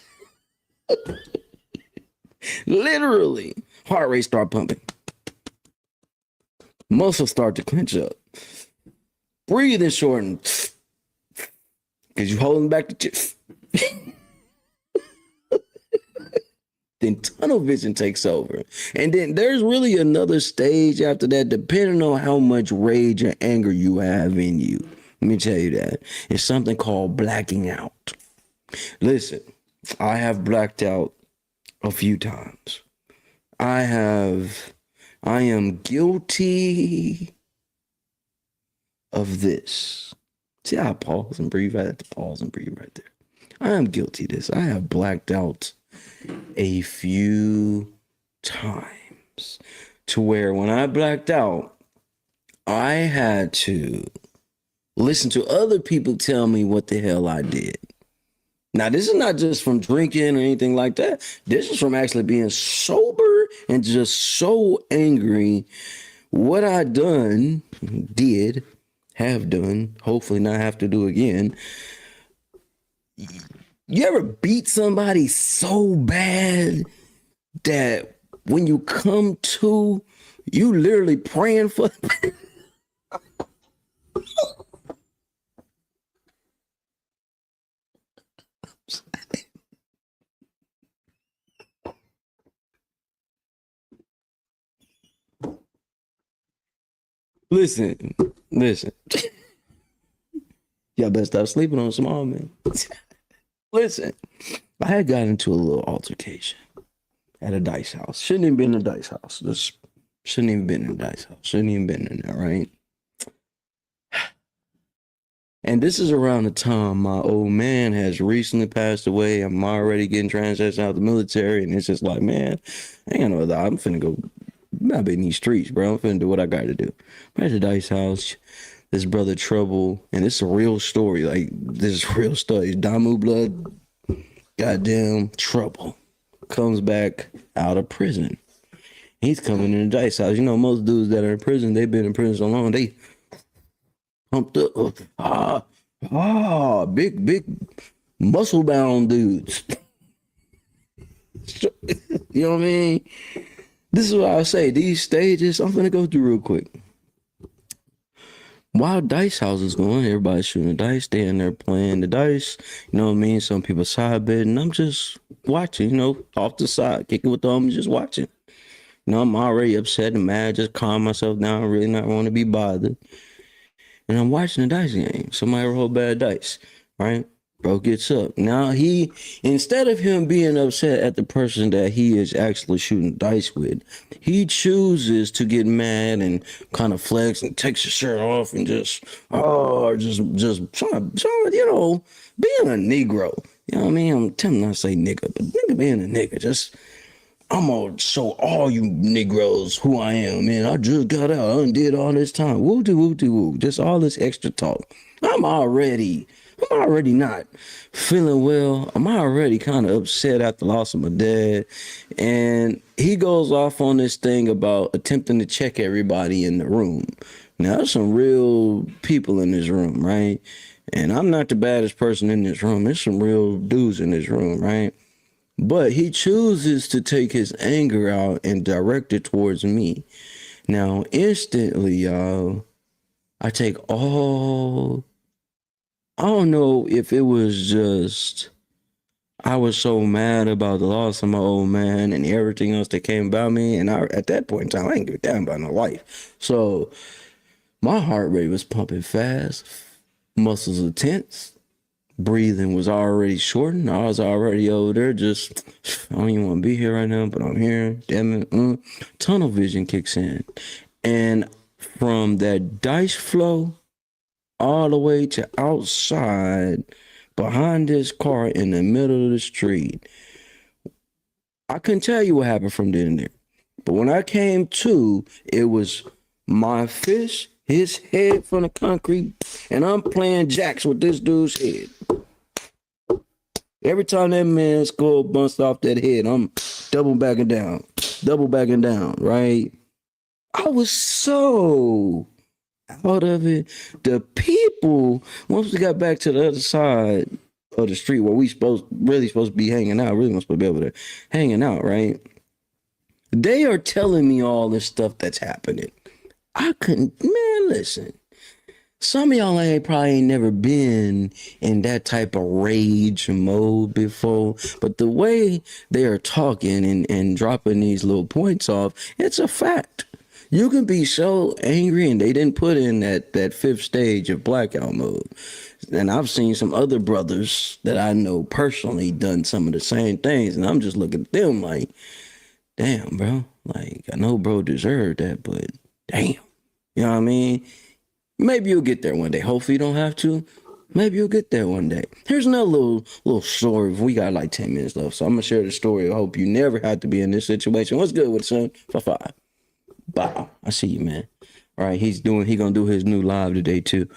Literally, heart rate start pumping. Muscles start to clench up. Breathing shorten. Because you're holding back the chest. Then tunnel vision takes over. And then there's really another stage after that, depending on how much rage or anger you have in you. Let me tell you that. It's something called blacking out. Listen, I have blacked out a few times. I am guilty of this. See how I pause and breathe? I had to pause and breathe right there. I am guilty of this. I have blacked out a few times to where when I blacked out, I had to listen to other people tell me what the hell I did. Now, this is not just from drinking or anything like that. This is from actually being sober and just so angry. What I have done, hopefully not have to do again. You ever beat somebody so bad that when you come to, you literally praying for them? Listen. Y'all better stop sleeping on small man. Listen, I had gotten into a little altercation at a dice house. Shouldn't even been in a dice house. Shouldn't even been in a dice house. Shouldn't even been in there, right? And this is around the time my old man has recently passed away. I'm already getting transitioned out of the military, and it's just like, man, I ain't got no other. I'm finna go. I'm not in these streets, bro. I'm finna do what I got to do. I'm at the dice house. This brother Trouble, and it's a real story. Like, this is real story. Damu blood, goddamn Trouble, comes back out of prison. He's coming in the dice house. You know, most dudes that are in prison, they've been in prison so long, they pumped up. Big muscle bound dudes. You know what I mean? This is what I say. These stages, I'm gonna go through real quick. While dice house is going, everybody's shooting the dice, they in there playing the dice. You know what I mean? Some people side betting. I'm just watching, you know, off the side, kicking with the homies, just watching. You know, I'm already upset and mad, just calm myself down, really not want to be bothered. And I'm watching the dice game. Somebody roll bad dice, right? Bro gets up. Now instead of him being upset at the person that he is actually shooting dice with, he chooses to get mad and kind of flex and takes his shirt off and just trying to, you know, being a Negro. You know what I mean? I'm tempted not to say nigga, but nigga being a nigga, just, I'm gonna show all you Negroes who I am, man. I just got out. I did all this time. Woo-de-woo-de-woo. Just all this extra talk. I'm already not feeling well. I'm already kind of upset after the loss of my dad. And he goes off on this thing about attempting to check everybody in the room. Now, there's some real people in this room, right? And I'm not the baddest person in this room. There's some real dudes in this room, right? But he chooses to take his anger out and direct it towards me. Now, instantly, y'all, I take all, I don't know if it was just, I was so mad about the loss of my old man and everything else that came about me. And at that point in time, I didn't give a damn about no life. So my heart rate was pumping fast, muscles were tense, breathing was already shortened. I was already over there just, I don't even want to be here right now, but I'm here. Damn it. Tunnel vision kicks in. And from that dice flow all the way to outside behind this car in the middle of the street, I couldn't tell you what happened from then and there. But when I came to, it was my fist, his head from the concrete, and I'm playing jacks with this dude's head. Every time that man's skull bounced off that head, I'm double backing down, right? I was so out of it. The people, once we got back to the other side of the street where we really supposed to be hanging out, really supposed to be able to hanging out, right? They are telling me all this stuff that's happening. I couldn't, man, listen. Some of y'all probably ain't never been in that type of rage mode before, but the way they are talking and dropping these little points off, it's a fact. You can be so angry, and they didn't put in that fifth stage of blackout mode. And I've seen some other brothers that I know personally done some of the same things, and I'm just looking at them like, damn, bro. Like, I know bro deserved that, but damn. You know what I mean? Maybe you'll get there one day. Hopefully you don't have to. Maybe you'll get there one day. Here's another little story. We got like 10 minutes left, so I'm gonna share the story. I hope you never have to be in this situation. What's good with it, son? 5-5. Bow. I see you, man. All right, he gonna do his new live today too.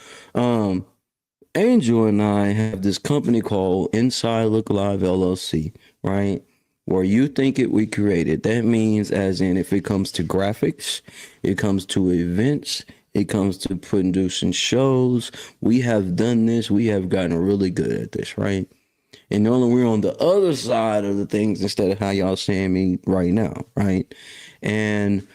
Angel and I have this company called Inside Look Live LLC, right? Where you think it we created. That means as in if it comes to graphics, it comes to events, it comes to producing shows. We have done this. We have gotten really good at this, right? And only we're on the other side of the things instead of how y'all seeing me right now, right? And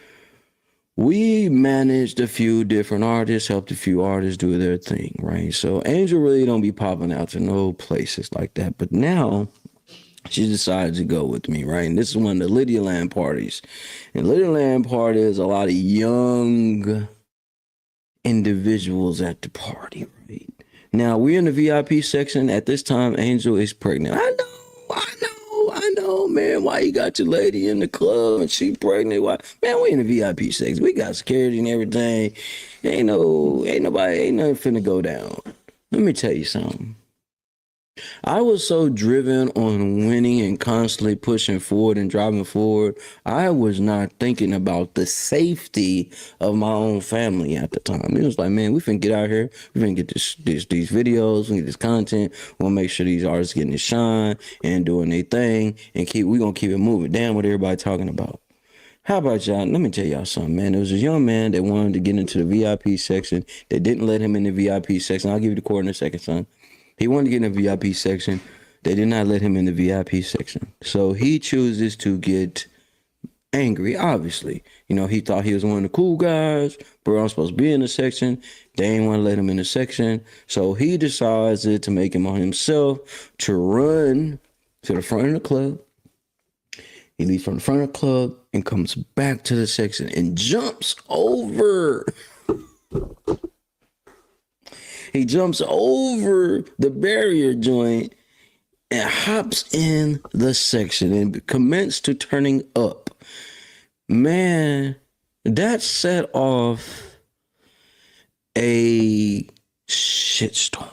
we managed a few different artists, helped a few artists do their thing, right? So Angel really don't be popping out to no places like that. But now she decided to go with me, right? And this is one of the Lydia Land parties. And Lydia Land party is a lot of young individuals at the party, right? Now we're in the VIP section. At this time, Angel is pregnant. I know, man. Why you got your lady in the club and she pregnant? Why, man? We in the VIP section. We got security and everything. Ain't nothing finna go down. Let me tell you something. I was so driven on winning and constantly pushing forward and driving forward. I was not thinking about the safety of my own family at the time. It was like, man, we finna get out here. We finna get these videos, we get this content. We'll make sure these artists getting to shine and doing their thing, and we gonna keep it moving. Damn, what everybody talking about. How about y'all? Let me tell y'all something, man. There was a young man that wanted to get into the VIP section. They didn't let him in the VIP section. I'll give you the code in a second, son. He wanted to get in the VIP section. They did not let him in the VIP section. So he chooses to get angry, obviously. You know, he thought he was one of the cool guys, but I'm supposed to be in the section. They ain't want to let him in the section. So he decides to make him on himself to run to the front of the club. He leaves from the front of the club and comes back to the section and jumps over. He jumps over the barrier joint and hops in the section and commences to turning up. Man, that set off a shitstorm.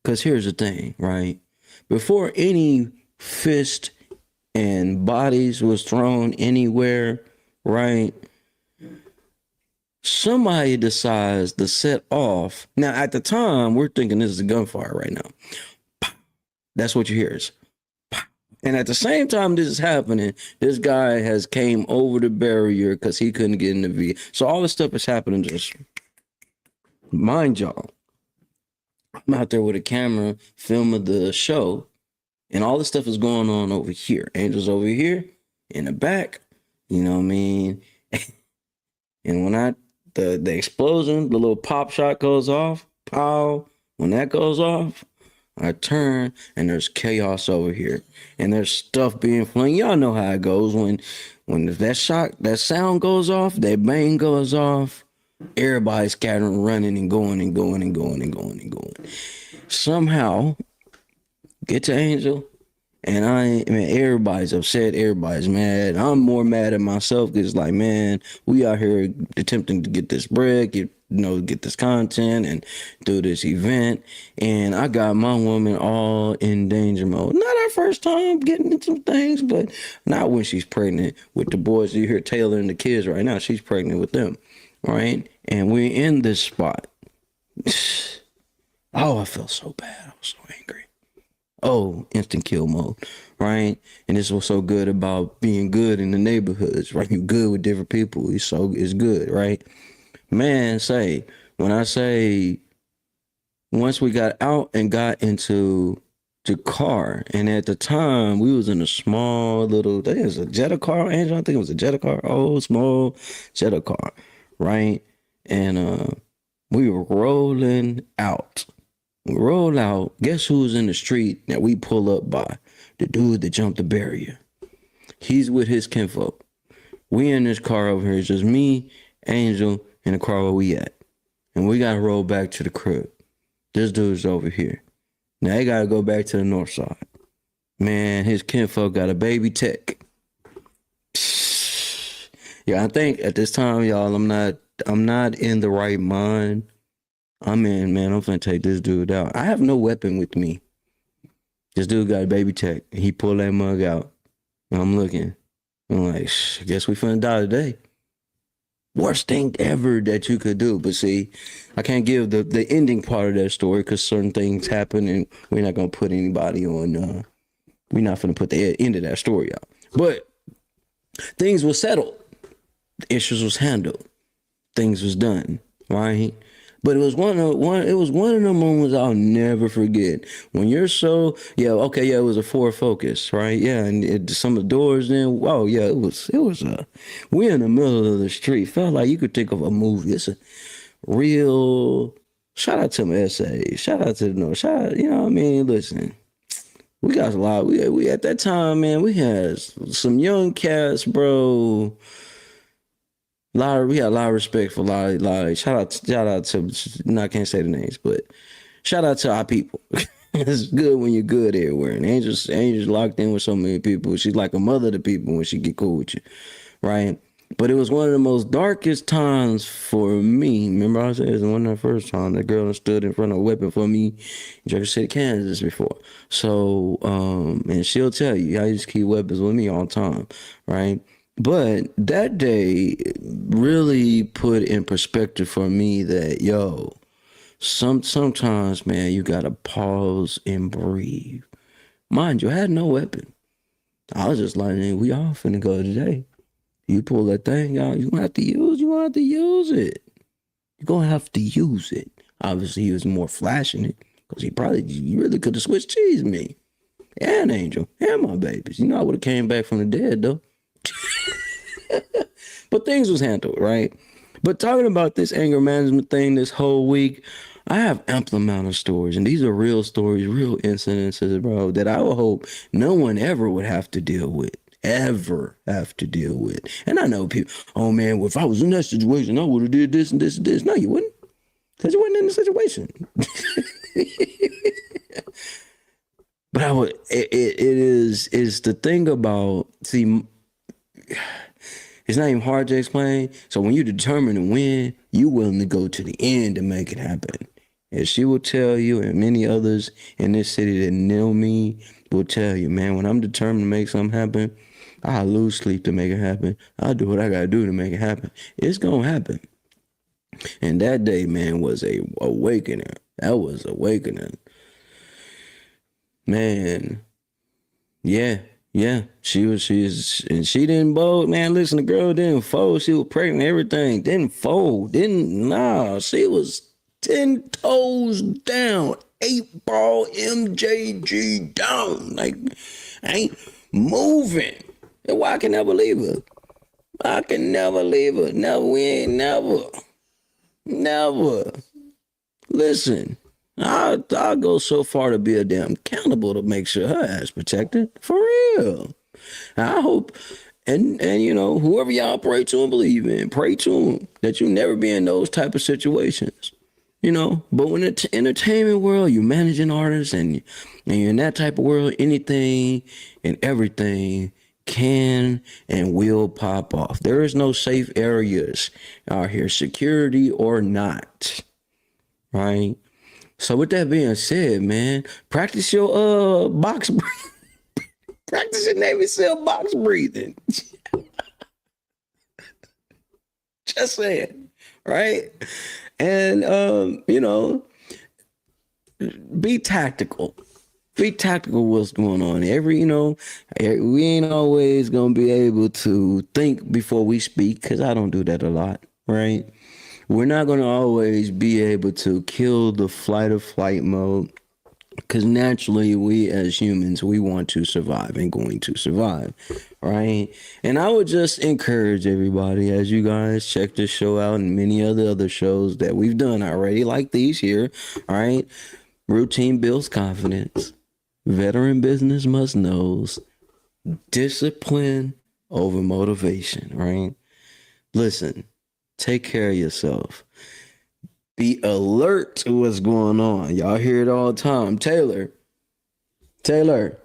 Because here's the thing, right? Before any fist and bodies was thrown anywhere, right? Somebody decides to set off. Now, at the time, we're thinking this is a gunfire right now. That's what you hear is. And at the same time this is happening, this guy has came over the barrier because he couldn't get in the V. So all this stuff is happening. Just mind y'all, I'm out there with a camera filming the show, and all this stuff is going on over here. Angel's over here in the back. You know what I mean? And when I the explosion, the little pop shot goes off. Pow. When that goes off, I turn and there's chaos over here, and there's stuff being flung. Y'all know how it goes when that sound goes off, that bang goes off. Everybody's scattering, running, and going and going and going and going and going. Somehow, get to Angel, and everybody's upset. Everybody's mad. I'm more mad at myself because, like, man, we out here attempting to get this bread, get this content and do this event, and I got my woman all in danger mode. Not our first time getting into some things, but not when she's pregnant with the boys. You hear Taylor and the kids right now. She's pregnant with them. Right, and we're in this spot. Oh, I felt so bad. I was so angry. Oh, instant kill mode, right? And this is what's so good about being good in the neighborhoods, right? You're good with different people. It's good, right? Man, when I say once we got out and got into the car, and at the time we was in a small little, I think it was a Jetta car, Angel. I think it was a Jetta car, small Jetta car. Right, and we were rolling out. We roll out. Guess who's in the street that we pull up by? The dude that jumped the barrier. He's with his kinfolk. We in this car over here. It's just me, Angel, and the car where we at. And we gotta roll back to the crib. This dude's over here. Now they gotta go back to the north side. Man, his kinfolk got a baby tech. Yeah, I think at this time, y'all, I'm not in the right mind. I'm finna take this dude out. I have no weapon with me. This dude got a baby tech. He pulled that mug out. And I'm looking. I'm like, I guess we finna die today. Worst thing ever that you could do. But see, I can't give the ending part of that story because certain things happen and we're not gonna put anybody on, we're not finna put the end of that story out. But things were settled. The issues was handled. Things was done, right? But it was one of the moments I'll never forget. When you're it was a Ford Focus, right? Yeah, and some of the doors then, it was we're in the middle of the street. Felt like you could think of a movie. It's a real shout out to my essays. Shout out to you know what I mean? Listen. We got a lot. We at that time, man, we had some young cats, bro. We had a lot of respect for a lot. Shout out to, I can't say the names, but shout out to our people. It's good when you're good everywhere. And Angel's locked in with so many people. She's like a mother to people when she get cool with you, right? But it was one of the most darkest times for me. Remember I said it was one of the first time that girl stood in front of a weapon for me in Jersey City, Kansas before. So, and she'll tell you, I used to keep weapons with me all the time, right? But that day really put in perspective for me that, sometimes, man, you gotta pause and breathe. Mind you, I had no weapon. I was just like, we all finna go today. You pull that thing out, you're gonna have to use it. You're gonna have to use it. Obviously, he was more flashing it because he really could have switched cheese me and Angel and my babies. I would have came back from the dead though. But things was handled, right? But talking about this anger management thing this whole week, I have ample amount of stories, and these are real stories, real incidences, bro, that I would hope no one ever would have to deal with. And I know people, oh man, well, if I was in that situation, I would have did this and this and this. No, you wouldn't, because you wasn't in the situation. But it's the thing about, see, it's not even hard to explain. So when you determine to win, you willing to go to the end to make it happen. And she will tell you, and many others in this city that know me will tell you, man, when I'm determined to make something happen, I'll lose sleep to make it happen. I'll do what I got to do to make it happen. It's going to happen. And that day, man, was a awakening. That was awakening. Man, yeah. She didn't fold, man. Listen, the girl didn't fold. She was pregnant, everything. Didn't fold. She was 10 toes down. 8-ball MJG down. Like, ain't moving. That's why I can never leave her. Never, we ain't never. Never. Listen, I'll go so far to be a damn cannibal to make sure her ass protected. For real. I hope, and you know, whoever y'all pray to and believe in, pray to them that you never be in those type of situations. You know, but when it's entertainment world, you managing artists and you're in that type of world, anything and everything can and will pop off. There is no safe areas out here, security or not. Right? So with that being said, man, practice your box breathing. Practice your Navy SEAL box breathing. Just saying, right? And you know, be tactical. Be tactical what's going on. We ain't always gonna be able to think before we speak, because I don't do that a lot, right? We're not gonna always be able to kill the flight or flight mode, because naturally we as humans, we want to survive and going to survive, right? And I would just encourage everybody, as you guys check this show out and many other shows that we've done already, like these here, all right? Routine builds confidence. Veteran business must knows. Discipline over motivation, right? Listen, take care of yourself. Be alert to what's going on. Y'all hear it all the time. Taylor, stay alert.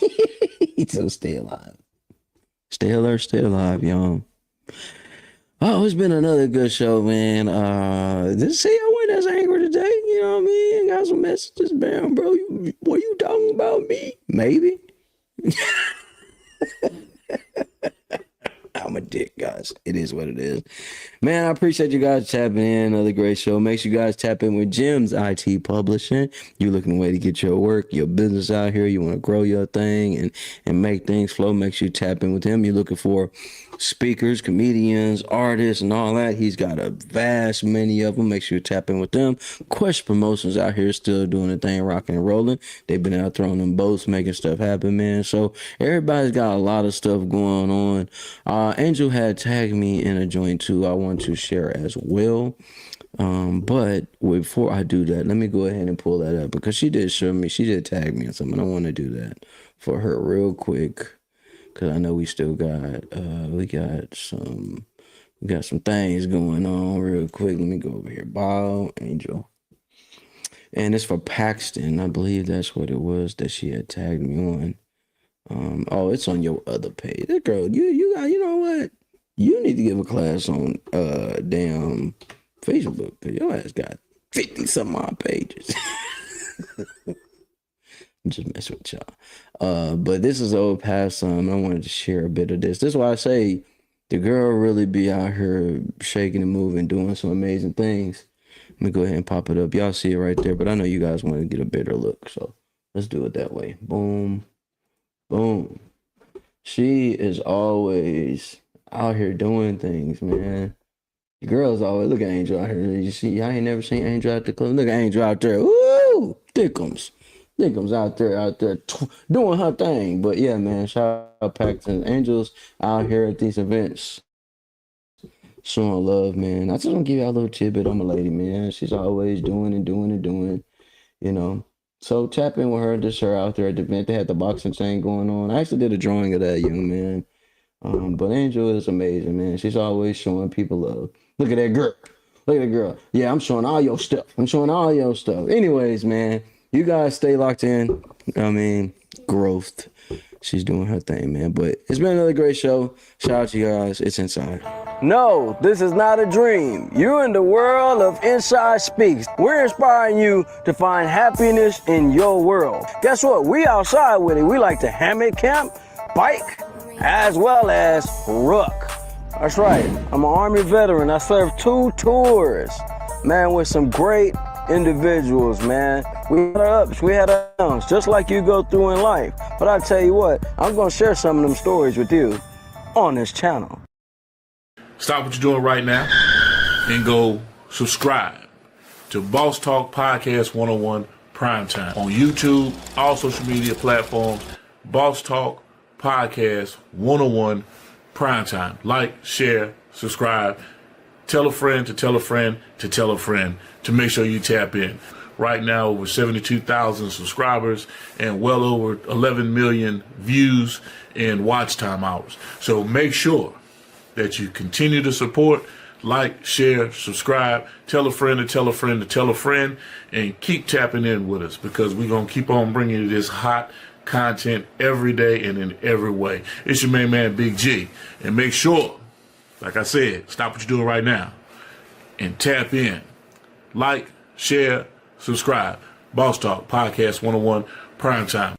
He said stay alive. Stay alert, stay alive, y'all. Oh, it's been another good show, man. See, I went as angry today. You know what I mean? Got some messages, man, bro. Were you talking about me? Maybe. I'm a dick, guys. It is what it is. Man, I appreciate you guys tapping in. Another great show. Make sure you guys tap in with Jim's IT Publishing. You're looking a way to get your work, your business out here. You want to grow your thing and make things flow. Make sure you tap in with him. You're looking for speakers, comedians, artists, and all that. He's got a vast many of them. Make sure you tap in with them. Quest Promotions out here still doing the thing, rocking and rolling. They've been out throwing them boats, making stuff happen, man. So everybody's got a lot of stuff going on. Angel had tagged me in a joint too. I want to share as well. But before I do that, let me go ahead and pull that up, because she did tag me on something. I want to do that for her real quick, because I know we still got we got some things going on real quick. Let me go over here. Bow Angel. And it's for Paxton. I believe that's what it was that she had tagged me on. Oh, it's on your other page. That girl, you know what? You need to give a class on damn Facebook, because your ass got 50 some odd pages. I'm just messing with y'all. But this is old past some. I wanted to share a bit of this. This is why I say the girl really be out here shaking and moving, doing some amazing things. Let me go ahead and pop it up. Y'all see it right there, but I know you guys want to get a better look, so let's do it that way. Boom. Boom. She is always out here doing things, man. The girl's always, look at Angel out here. You see, I ain't never seen Angel at the club. Look at Angel out there. Woo! Dickums out there doing her thing. But yeah, man, shout out Paxton. Angel's out here at these events showing love, man. I just want to give y'all a little tidbit on my lady, man. She's always doing, you know. So tap in with her. Just her out there at the event. They had the boxing thing going on. I actually did a drawing of that young man. But Angel is amazing, man. She's always showing people love. Look at that girl. Look at that girl. Yeah, I'm showing all your stuff. Anyways, man, you guys stay locked in. I mean, growth. She's doing her thing, man. But it's been another great show. Shout out to you guys. It's Inside. No, this is not a dream. You're in the world of Inside Speaks. We're inspiring you to find happiness in your world. Guess what? We outside with it. We like to hammock camp, bike, as well as ruck. That's right. I'm an Army veteran. I served 2 tours, man, with some great individuals, man. We had our ups, we had our downs, just like you go through in life. But I tell you what, I'm going to share some of them stories with you on this channel. Stop what you're doing right now and go subscribe to Boss Talk Podcast 101 Primetime on YouTube, all social media platforms. Boss Talk Podcast 101 Primetime. Like, share, subscribe. Tell a friend to tell a friend to tell a friend to make sure you tap in. Right now, over 72,000 subscribers and well over 11 million views and watch time hours. So make sure that you continue to support, like, share, subscribe, tell a friend to tell a friend to tell a friend, and keep tapping in with us because we're going to keep on bringing you this hot content every day and in every way. It's your main man, Big G. And make sure, like I said, stop what you're doing right now and tap in. Like, share, subscribe. Boss Talk Podcast 101 Primetime.